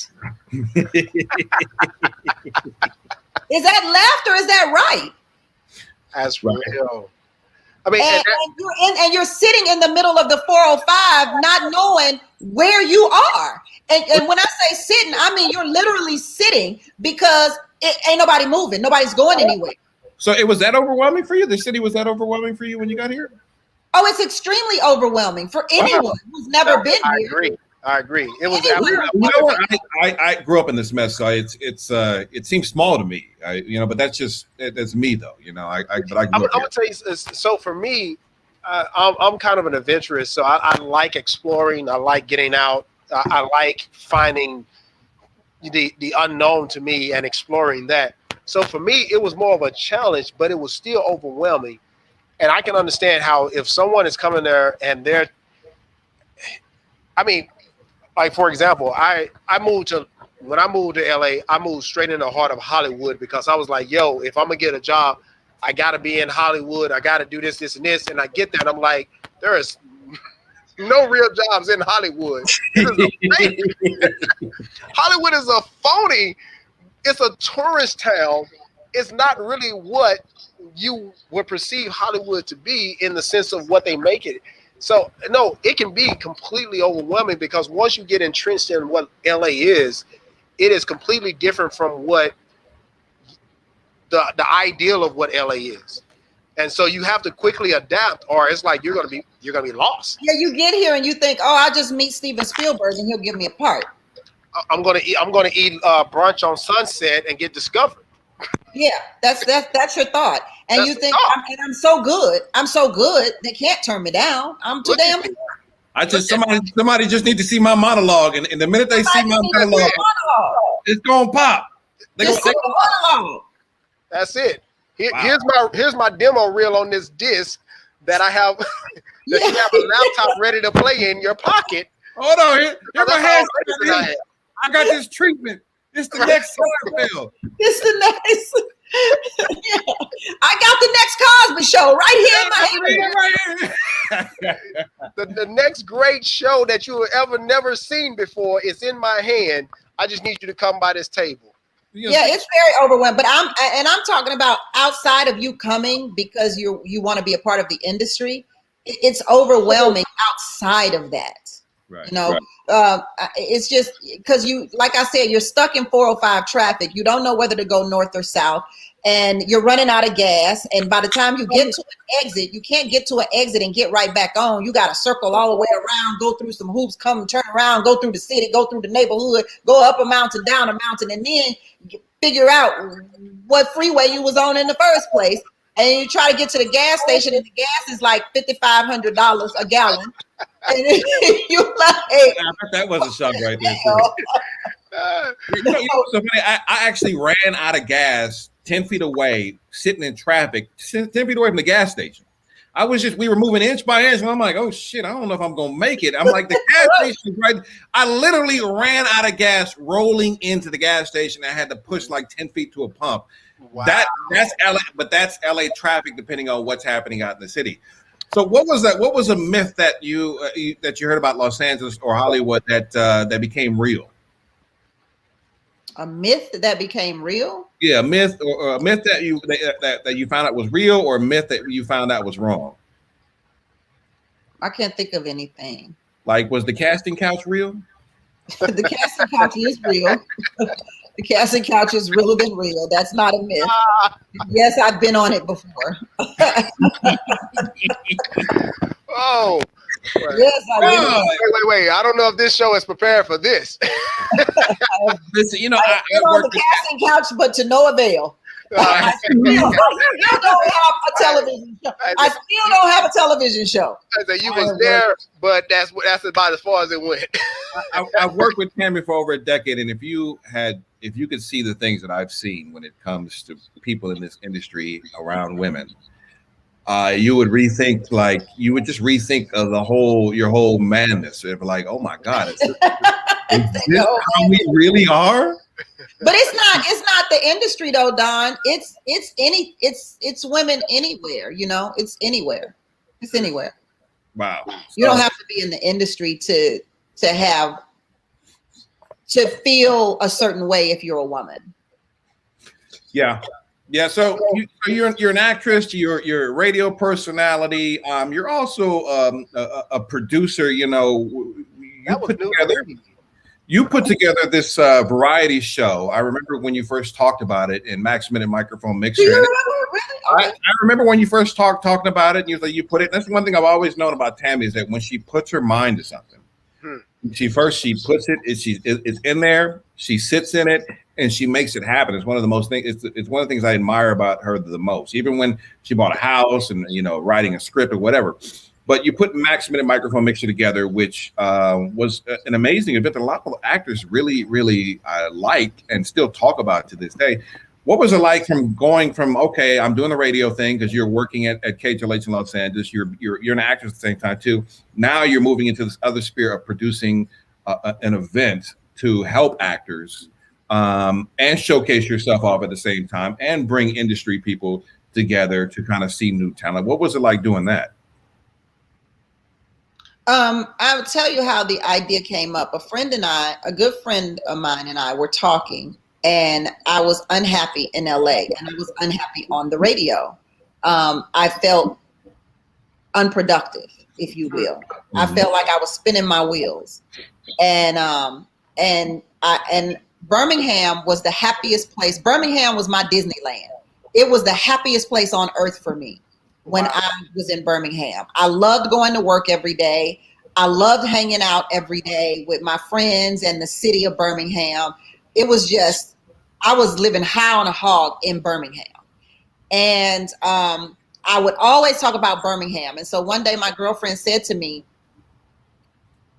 Is that left or is that right? That's real. I mean, and you're sitting in the middle of the 405 not knowing where you are. And when I say sitting, I mean you're literally sitting because it ain't nobody moving. Nobody's going anywhere. So it was that overwhelming for you? The city was that overwhelming for you when you got here? Oh, it's extremely overwhelming for anyone who's never been here. I agree. It was. You know what? I grew up in this mess, so it seems small to me. But that's me though. You know, I'm gonna tell you. So for me, I'm kind of an adventurous. So I like exploring. I like getting out. I like finding the unknown to me and exploring that. So for me, it was more of a challenge, but it was still overwhelming. And I can understand how if someone is coming there and they're, I mean, like for example, when I moved to LA, I moved straight in the heart of Hollywood because I was like, yo, if I'm gonna get a job, I gotta be in Hollywood. I gotta do this, this, and this. And I get that. I'm like, there is no real jobs in Hollywood. Hollywood is a phony. It's a tourist town. It's not really what you would perceive Hollywood to be in the sense of what they make it. So no, it can be completely overwhelming because once you get entrenched in what LA is, it is completely different from what the ideal of what LA is. And so you have to quickly adapt, or it's like you're gonna be lost. Yeah, you get here and you think, oh, I'll just meet Steven Spielberg and he'll give me a part. I'm gonna eat brunch on Sunset and get discovered. Yeah, that's your thought, and That's you the think thought. I'm so good, they can't turn me down. I'm too damn good. I just somebody just need to see my monologue, and the minute they see my monologue, it's gonna pop. Monologue. That's it. Wow. Here's my demo reel on this disc that I have. That you have a laptop ready to play in your pocket. Hold on, here my hands. I I got this treatment. This the next Seinfeld. It's the next. Yeah. I got the next Cosby Show right here in my hand. The next great show that you have ever never seen before is in my hand. I just need you to come by this table. Yeah, it's very overwhelming. But I'm talking about outside of you coming because you want to be a part of the industry. It's overwhelming outside of that. Right. You know, it's just because you, like I said, you're stuck in 405 traffic. You don't know whether to go north or south, and you're running out of gas. And by the time you get to an exit, you can't get to an exit and get right back on. You got to circle all the way around, go through some hoops, come turn around, go through the city, go through the neighborhood, go up a mountain, down a mountain, and then figure out what freeway you was on in the first place. And you try to get to the gas station, and the gas is like $5,500 a gallon. And you like, I bet that was a shock right there. You know what's so funny? I actually ran out of gas 10 feet away, sitting in traffic, 10 feet away from the gas station. We were moving inch by inch, and I'm like, oh shit, I don't know if I'm gonna make it. I'm like, the gas station is right. I literally ran out of gas rolling into the gas station. I had to push like 10 feet to a pump. Wow. That's LA, but that's LA traffic, depending on what's happening out in the city. So what was that? What was a myth that you heard about Los Angeles or Hollywood that became real? a myth that became real? Yeah, a myth or a myth that you found out was real, or a myth that you found out was wrong. I can't think of anything. Like, was the casting couch real? The casting couch is real. The casting couch is realer than real. That's not a myth. Yes, I've been on it before. Oh. Yes, Wait. I don't know if this show is prepared for this. Listen, you know, I've been on the casting couch, but to no avail. I still don't have a television show. I still don't have a television show. You was there, but that's about as far as it went. I've worked with Tammi for over a decade, and if you could see the things that I've seen when it comes to people in this industry around women, you would rethink of your whole madness. If like, oh my God, is this how we really are? But it's not the industry though, Don. It's women anywhere, you know, it's anywhere. It's anywhere. Wow. You don't have to be in the industry to feel a certain way if you're a woman. Yeah. Yeah. So you're an actress, you're a radio personality. You're also a producer, you know. You put together this variety show. I remember when you first talked about it in Max Minute Microphone Mixer. Do you remember? Really? I remember when you first talking about it, and you put it. That's one thing I've always known about Tammi, is that when she puts her mind to something, she puts it. It's in there. She sits in it, and she makes it happen. It's one of the most things. It's one of the things I admire about her the most. Even when she bought a house and writing a script or whatever. But you put Max Minute Microphone Mixer together, which was an amazing event that a lot of actors really liked and still talk about to this day. What was it like from going from, okay, I'm doing the radio thing because you're working at KHLH in Los Angeles, you're an actor at the same time too. Now you're moving into this other sphere of producing an event to help actors and showcase yourself off at the same time and bring industry people together to kind of see new talent. What was it like doing that? I would tell you how the idea came up. A good friend of mine and I were talking, and I was unhappy in LA, and I was unhappy on the radio. I felt unproductive, if you will. Mm-hmm. I felt like I was spinning my wheels, and Birmingham was the happiest place. Birmingham was my Disneyland. It was the happiest place on earth for me when I was in Birmingham. I loved going to work every day. I loved hanging out every day with my friends and the city of Birmingham. It was just, I was living high on a hog in Birmingham. And I would always talk about Birmingham. And so one day my girlfriend said to me,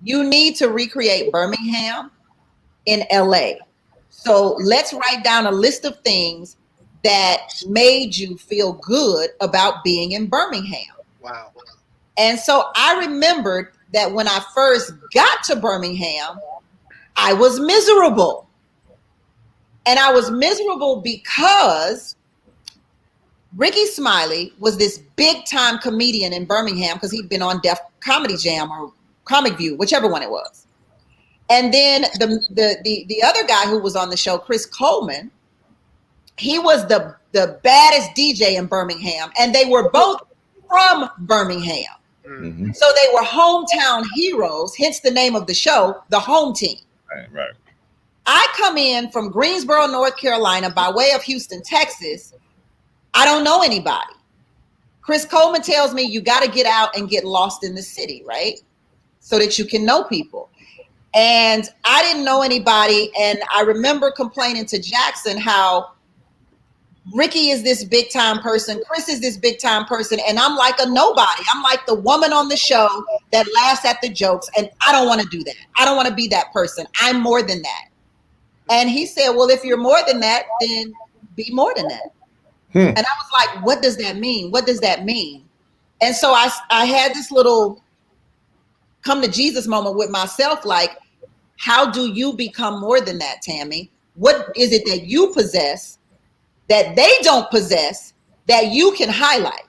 you need to recreate Birmingham in LA. So let's write down a list of things that made you feel good about being in Birmingham. Wow. And so I remembered that when I first got to Birmingham, I was miserable. And I was miserable because Ricky Smiley was this big time comedian in Birmingham because he'd been on Def Comedy Jam or Comic View, whichever one it was. And then the other guy who was on the show, Chris Coleman, he was the baddest DJ in Birmingham, and they were both from Birmingham. Mm-hmm. So they were hometown heroes, hence the name of the show, The Home Team. Right. I come in from Greensboro, North Carolina, by way of Houston, Texas. I don't know anybody. Chris Coleman tells me you got to get out and get lost in the city, right? So that you can know people. And I didn't know anybody. And I remember complaining to Jackson how Ricky is this big time person. Chris is this big time person. And I'm like a nobody. I'm like the woman on the show that laughs at the jokes. And I don't want to do that. I don't want to be that person. I'm more than that. And he said, well, if you're more than that, then be more than that. And I was like, what does that mean? What does that mean? And so I had this little come to Jesus moment with myself. Like, how do you become more than that, Tammi? What is it that you possess that they don't possess that you can highlight?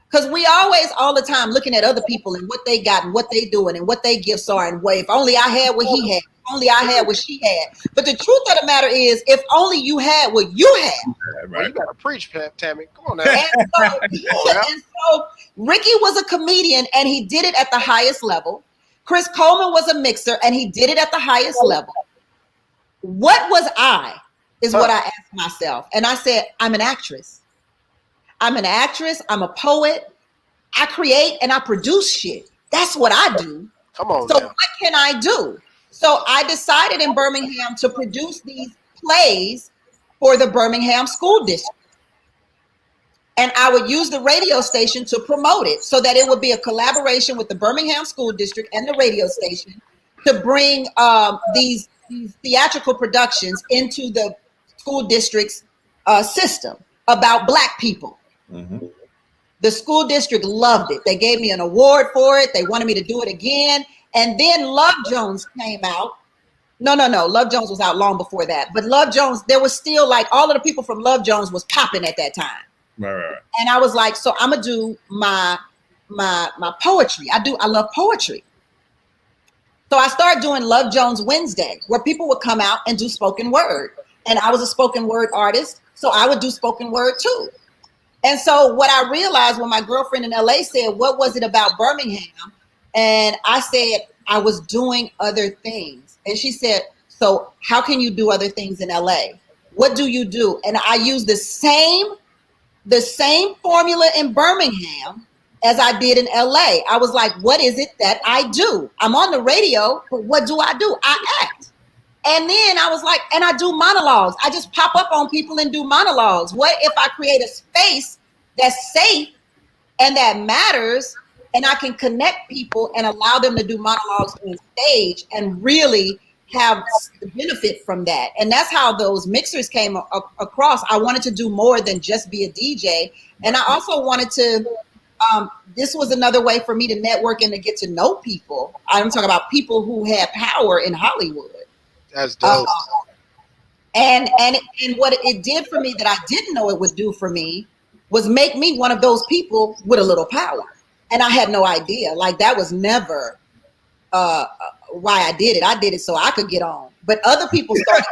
Because we always, all the time, looking at other people and what they got and what they doing and what they gifts are and what, if only I had what he had, if only I had what she had. But the truth of the matter is, if only you had what you had. Right. Well, you got to preach, Tammi. Come on now. And so Ricky was a comedian and he did it at the highest level. Chris Coleman was a mixer and he did it at the highest level. What was I? Is what I asked myself. And I said, I'm an actress. I'm an actress. I'm a poet. I create and I produce shit. That's what I do. Come on. So what can I do? So I decided in Birmingham to produce these plays for the Birmingham School District. And I would use the radio station to promote it so that it would be a collaboration with the Birmingham School District and the radio station to bring these theatrical productions into the school district's system about Black people. Mm-hmm. The school district loved it. They gave me an award for it. They wanted me to do it again. And then Love Jones came out. No. Love Jones was out long before that. But Love Jones, there was still like all of the people from Love Jones was popping at that time. Right. And I was like, so I'm gonna do my poetry. I love poetry. So I started doing Love Jones Wednesday, where people would come out and do spoken word. And I was a spoken word artist, so I would do spoken word too. And so what I realized when my girlfriend in LA said, what was it about Birmingham? And I said, I was doing other things. And she said, so how can you do other things in LA? What do you do? And I used the same formula in Birmingham as I did in LA. I was like, what is it that I do? I'm on the radio, but what do? I act. And then I was like, and I do monologues. I just pop up on people and do monologues. What if I create a space that's safe and that matters and I can connect people and allow them to do monologues on stage and really have the benefit from that. And that's how those mixers came across. I wanted to do more than just be a DJ. And I also wanted to, this was another way for me to network and to get to know people. I'm talking about people who had power in Hollywood. That's dope. And what it did for me that I didn't know it would do for me was make me one of those people with a little power. And I had no idea. Like, that was never why I did it. I did it so I could get on. But other people started.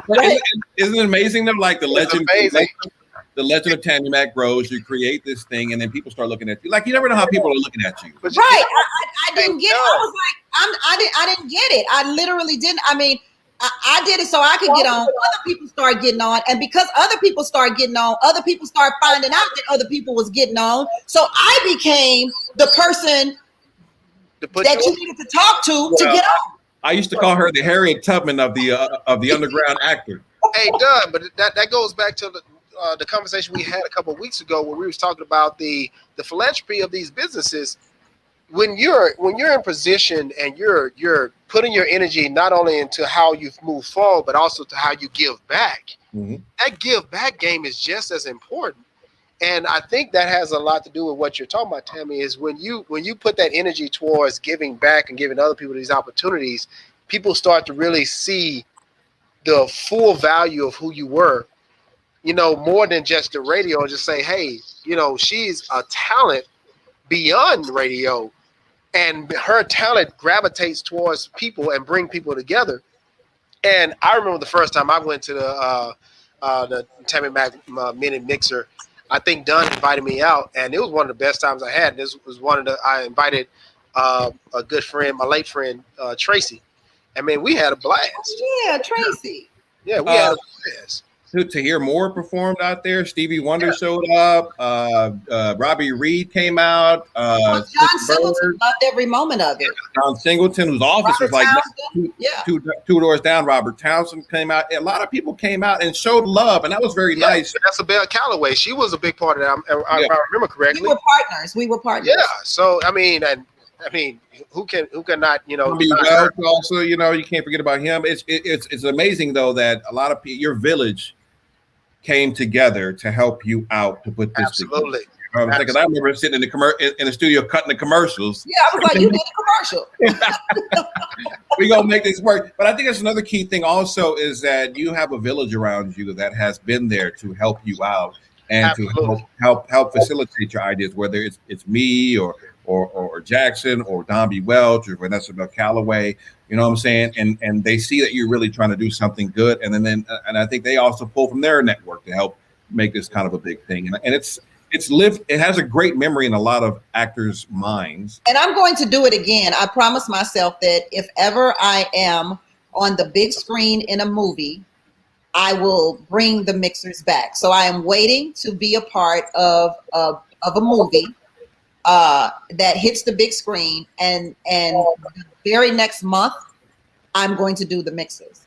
Right? Isn't it amazing though? Like the legend of Tammi Mac grows. You create this thing, and then people start looking at you. Like, you never know how people are looking at you. Right. I didn't get it. I was like, I didn't get it. I literally didn't. I mean, I did it so I could get on. Other people started getting on. And because other people started getting on, other people started finding out that other people was getting on. So I became the person that you needed to talk to get on. I used to call her the Harriet Tubman of the underground actor. Hey, Doug, but that goes back to the conversation we had a couple of weeks ago where we was talking about the philanthropy of these businesses. When you're in position and you're putting your energy not only into how you move forward, but also to how you give back. Mm-hmm. That give back game is just as important. And I think that has a lot to do with what you're talking about, Tammi, is when you put that energy towards giving back and giving other people these opportunities, people start to really see the full value of who you were, more than just the radio, and just say, hey, she's a talent beyond radio, and her talent gravitates towards people and bring people together. And I remember the first time I went to the Tammi Mac Minute Mixer. I think Dunn invited me out, and it was one of the best times I had. This was I invited a good friend, my late friend, Tracy. I mean, we had a blast. Yeah, Tracy. Yeah, we had a blast. To hear more performed out there. Stevie Wonder showed up. Robbie Reed came out. John Singleton loved every moment of it. John Singleton, whose office was like two doors down. Robert Townsend came out. A lot of people came out and showed love, and that was very nice. That's Belle Calloway. She was a big part of that. If I remember correctly. We were partners. Yeah. So I mean, who cannot, also, you can't forget about him. It's amazing though that a lot of people, your village came together to help you out to put this Absolutely. together. Because I remember sitting in the studio cutting the commercials. Yeah, I was like, you did the commercial. We gonna make this work. But I think that's another key thing also is that you have a village around you that has been there to help you out and Absolutely. to help facilitate your ideas, whether it's me or Jackson or Don B. Welch or Vanessa Bell Calloway, you know what I'm saying? And they see that you're really trying to do something good. And then I think they also pull from their network to help make this kind of a big thing. And it has a great memory in a lot of actors' minds. And I'm going to do it again. I promise myself that if ever I am on the big screen in a movie, I will bring the mixers back. So I am waiting to be a part of a movie that hits the big screen, and the very next month, I'm going to do the mixers.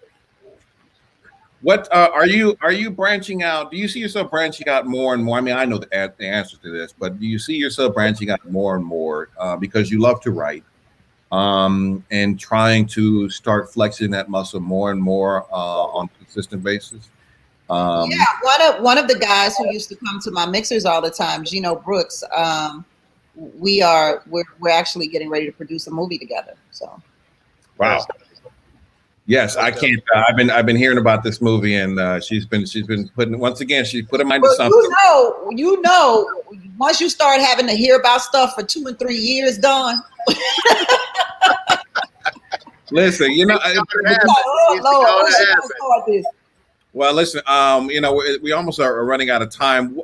What are you branching out? Do you see yourself branching out more and more? I mean, I know the answer to this, but do you see yourself branching out more and more because you love to write and trying to start flexing that muscle more and more on a consistent basis? One of the guys who used to come to my mixers all the time, Gino Brooks. We're actually getting ready to produce a movie together. So, wow. Yes, I can't. I've been hearing about this movie, and she's been putting she put in mind to something. You know, once you start having to hear about stuff for 2 and 3 years, Don. Listen, well, listen, we almost are running out of time.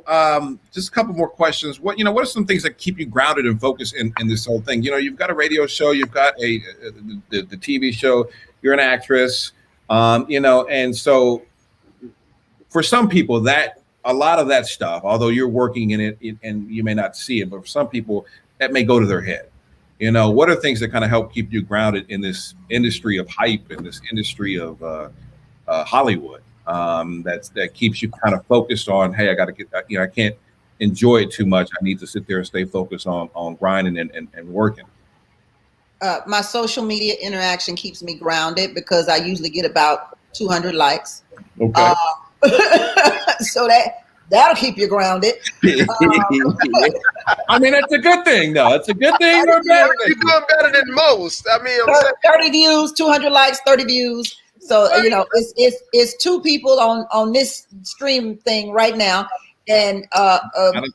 Just a couple more questions. What are some things that keep you grounded and focused in this whole thing? You've got a radio show, you've got the TV show, you're an actress, and so for some people that a lot of that stuff, although you're working in it and you may not see it, but for some people that may go to their head. What are things that kind of help keep you grounded in this industry of hype, in this industry of Hollywood? That keeps you kind of focused on, hey, I got to get, I can't enjoy it too much. I need to sit there and stay focused on grinding and working. My social media interaction keeps me grounded because I usually get about 200 likes. Okay. So that'll keep you grounded. I mean, that's a good thing, though. It's a good thing. You're doing better than most. I mean, 30 views, 200 likes, 30 views. So it's two people on this stream thing right now, and I done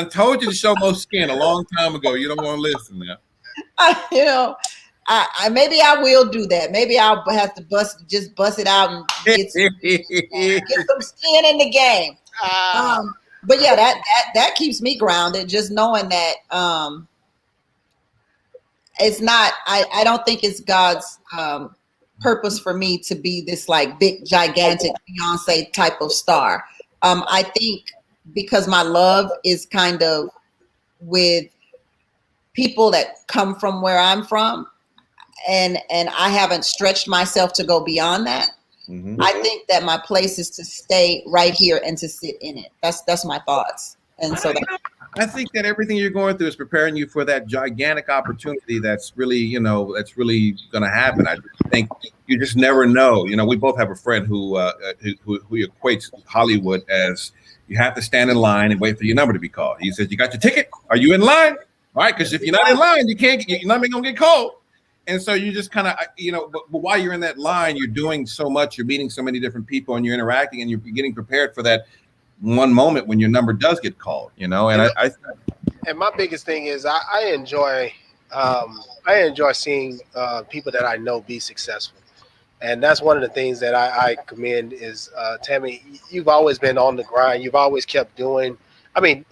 told you to show more skin a long time ago. You don't want to listen now. I maybe I will do that. Maybe I'll have to bust it out and get some skin in the game. But yeah, that keeps me grounded. Just knowing that it's not. I don't think it's God's purpose for me to be this like big, gigantic Beyonce type of star. I think because my love is kind of with people that come from where I'm from, and I haven't stretched myself to go beyond that. Mm-hmm. I think that my place is to stay right here and to sit in it. That's my thoughts. And so I think that everything you're going through is preparing you for that gigantic opportunity that's really, that's really going to happen. I think you just never know. We both have a friend who equates Hollywood as you have to stand in line and wait for your number to be called. He says, "You got your ticket? Are you in line?" All right, because if you're not in line, you're not going to get called. And so you just kind of, but while you're in that line, you're doing so much, you're meeting so many different people, and you're interacting, and you're getting prepared for that one moment when your number does get called, and and my biggest thing is I enjoy seeing people that I know be successful, and that's one of the things that I commend is Tammi. You've always been on the grind. You've always kept doing. I mean,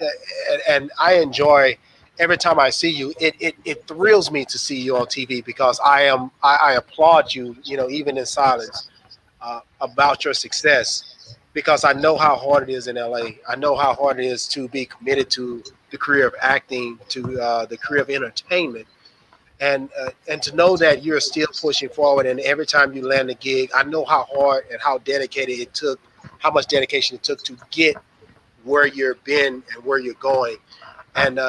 and I enjoy. Every time I see you, it thrills me to see you on TV because I applaud you, even in silence, about your success, because I know how hard it is in LA. I know how hard it is to be committed to the career of acting, to the career of entertainment, and to know that you're still pushing forward. And every time you land a gig, I know how hard and how dedicated it took, how much dedication it took to get where you've been and where you're going. And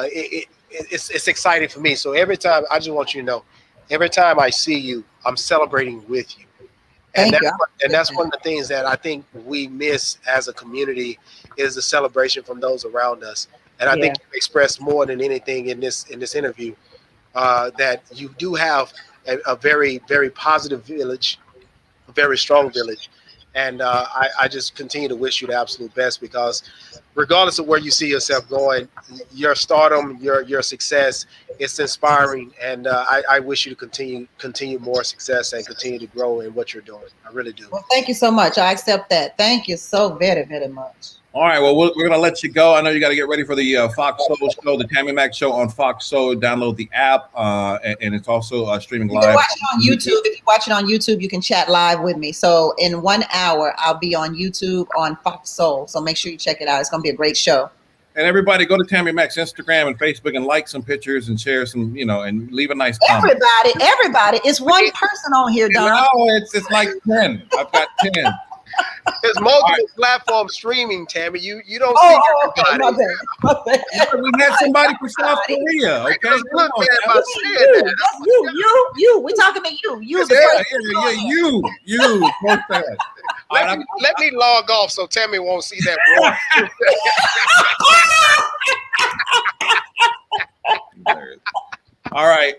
it's exciting for me. So every time, I just want you to know, every time I see you, I'm celebrating with you. And that's one of the things that I think we miss as a community is the celebration from those around us. And I think you expressed more than anything in this interview that you do have a very, very positive village, a very strong village. And I just continue to wish you the absolute best, because regardless of where you see yourself going, your stardom, your success, it's inspiring. And I wish you to continue more success and continue to grow in what you're doing. I really do. Well, thank you so much. I accept that. Thank you so very, very much. All right. Well, we're going to let you go. I know you got to get ready for the Fox Soul show, the Tammi Mac show on Fox Soul. Download the app, and it's also streaming live. You can watch it on YouTube. If you watch it on YouTube, you can chat live with me. So in 1 hour, I'll be on YouTube on Fox Soul. So make sure you check it out. It's going to be a great show. And everybody go to Tammi Mac's Instagram and Facebook and like some pictures and share some, and leave a nice comment. Everybody. It's one person on here, Don. No, it's like 10. I've got 10. There's multiple platforms streaming, Tammi. You don't see everybody. Okay. We had somebody from South Korea. Okay, you. We're talking to you. You. You. Let me log off so Tammi won't see that. All right.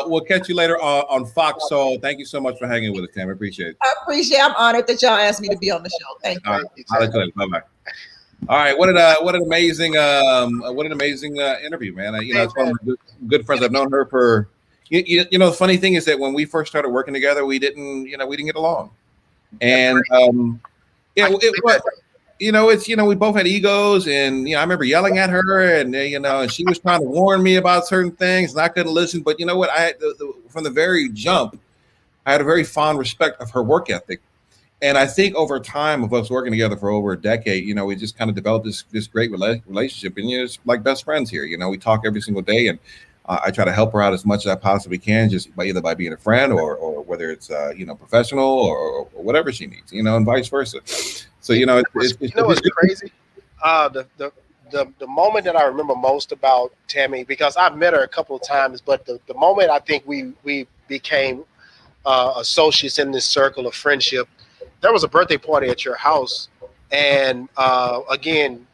We'll catch you later on Fox Soul. Thank you so much for hanging with us, Tammi. Appreciate it. I'm honored that y'all asked me to be on the show. Thank you. All right. Bye-bye. All right. What an amazing interview, man. It's one of my good friends. I've known her for. The funny thing is that when we first started working together, we didn't get along, and we both had egos, and I remember yelling at her, and and she was trying to warn me about certain things, and I couldn't listen. But you know what? I had from the very jump, I had a very fond respect of her work ethic, and I think over time of us working together for over a decade, we just kind of developed this great relationship, and it's like best friends here. We talk every single day, and I try to help her out as much as I possibly can, just by being a friend or whether it's professional or whatever she needs, and vice versa. So it's what's crazy? the moment that I remember most about Tammi, because I've met her a couple of times, but the moment I think we became associates in this circle of friendship, there was a birthday party at your house, and again,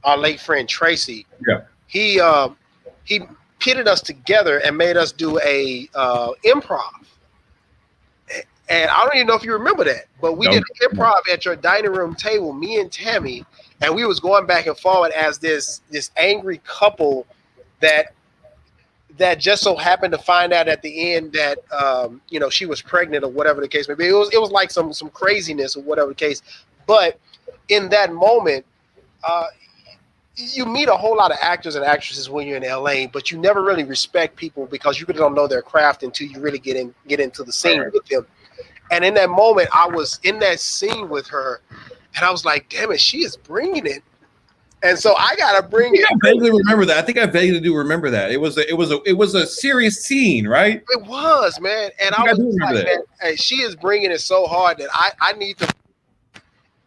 our late friend Tracy, Yeah. He pitted us together and made us do a improv. And I don't even know if you remember that, but we did an improv at your dining room table, me and Tammi, and we was going back and forward as this angry couple that just so happened to find out at the end that she was pregnant or whatever the case may be. It was like some craziness or whatever the case. But in that moment, you meet a whole lot of actors and actresses when you're in LA, but you never really respect people because you really don't know their craft until you really get into the scene with them. And in that moment, I was in that scene with her, and I was like, "Damn it, she is bringing it." And so I gotta bring it. I vaguely remember that. I think I vaguely do remember that. It was a serious scene, right? It was, man. And I was like, man, hey, she is bringing it so hard that I need to.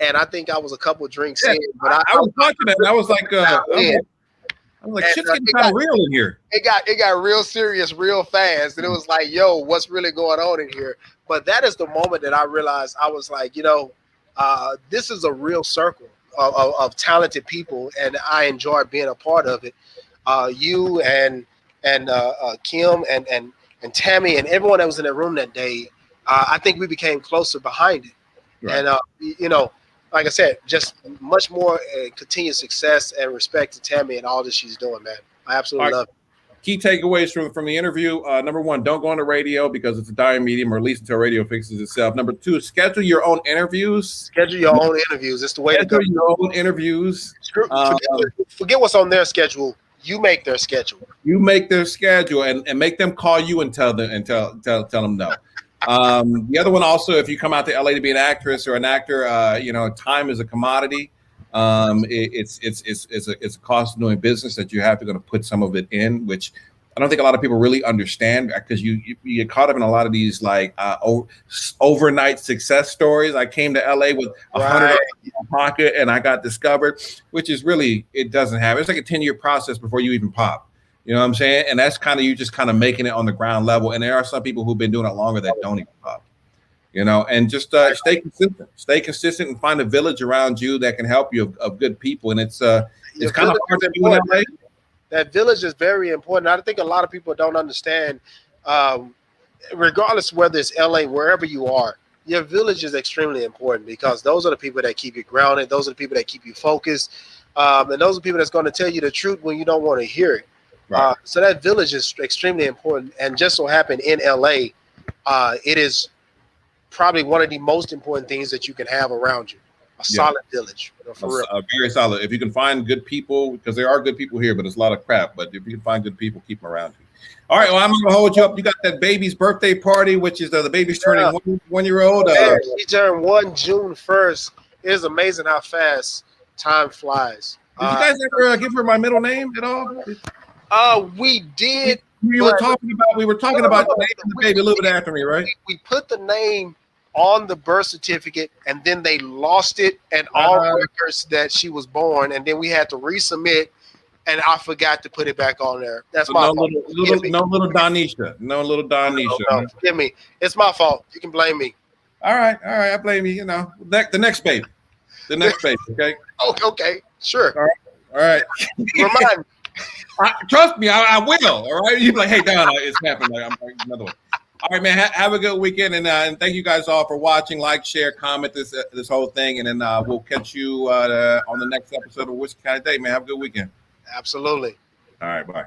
And I think I was a couple of drinks in, but I was watching that. And I was like, shit's getting kind of real in here. It got real serious real fast, and it was like, yo, what's really going on in here? But that is the moment that I realized I was like, this is a real circle of talented people, and I enjoy being a part of it. You and Kim and Tammi and everyone that was in the room that day, I think we became closer behind it, right. And like I said, just much more continued success and respect to Tammi and all that she's doing, man. I absolutely love it. Key takeaways from the interview. Number one, don't go on the radio because it's a dying medium, or at least until radio fixes itself. Number two, schedule your own interviews. Schedule your own interviews. It's the way to go. Schedule your own interviews. Forget what's on their schedule. You make their schedule. You make their schedule and make them call you and tell them no. The other one also, if you come out to LA to be an actress or an actor, time is a commodity. It's a cost of doing business that you have to put some of it in, which I don't think a lot of people really understand, because you get caught up in a lot of these overnight success stories. I came to LA with $100 in my pocket and I got discovered, which is really, it doesn't happen. It's like a 10-year process before you even pop. You know what I'm saying? And that's you just making it on the ground level. And there are some people who've been doing it longer that don't even pop. And just stay consistent and find a village around you that can help you of good people. And it's kind of hard to do in LA. That village is very important. I think a lot of people don't understand, regardless whether it's LA, wherever you are, your village is extremely important, because those are the people that keep you grounded. Those are the people that keep you focused. And those are the people that's going to tell you the truth when you don't want to hear it. Right. So that village is extremely important. And just so happened in LA, it is probably one of the most important things that you can have around you. A solid village. For real. Very solid. If you can find good people, because there are good people here, but it's a lot of crap. But if you can find good people, keep them around you. All right. Well, I'm going to hold you up. You got that baby's birthday party, which is the baby's turning 1 year old. She turned 1 June 1st. It is amazing how fast time flies. Did you guys ever give her my middle name at all? We did. We were talking about the name of the baby a little bit after me, right? We put the name on the birth certificate, and then they lost it and all records that she was born, and then we had to resubmit, and I forgot to put it back on there. That's my fault. No little Donisha. No, forgive me. It's my fault. You can blame me. All right. I blame you. The next baby. Okay. Okay. Sure. All right. Remind me. Trust me, I will. All right. You're like, hey, Don, it's happening. I'm like, another one. All right, man. Have a good weekend, and thank you guys all for watching. Like, share, comment this whole thing, and then we'll catch you on the next episode of Whiskey Kind of Day, man. Have a good weekend. Absolutely. All right, bye.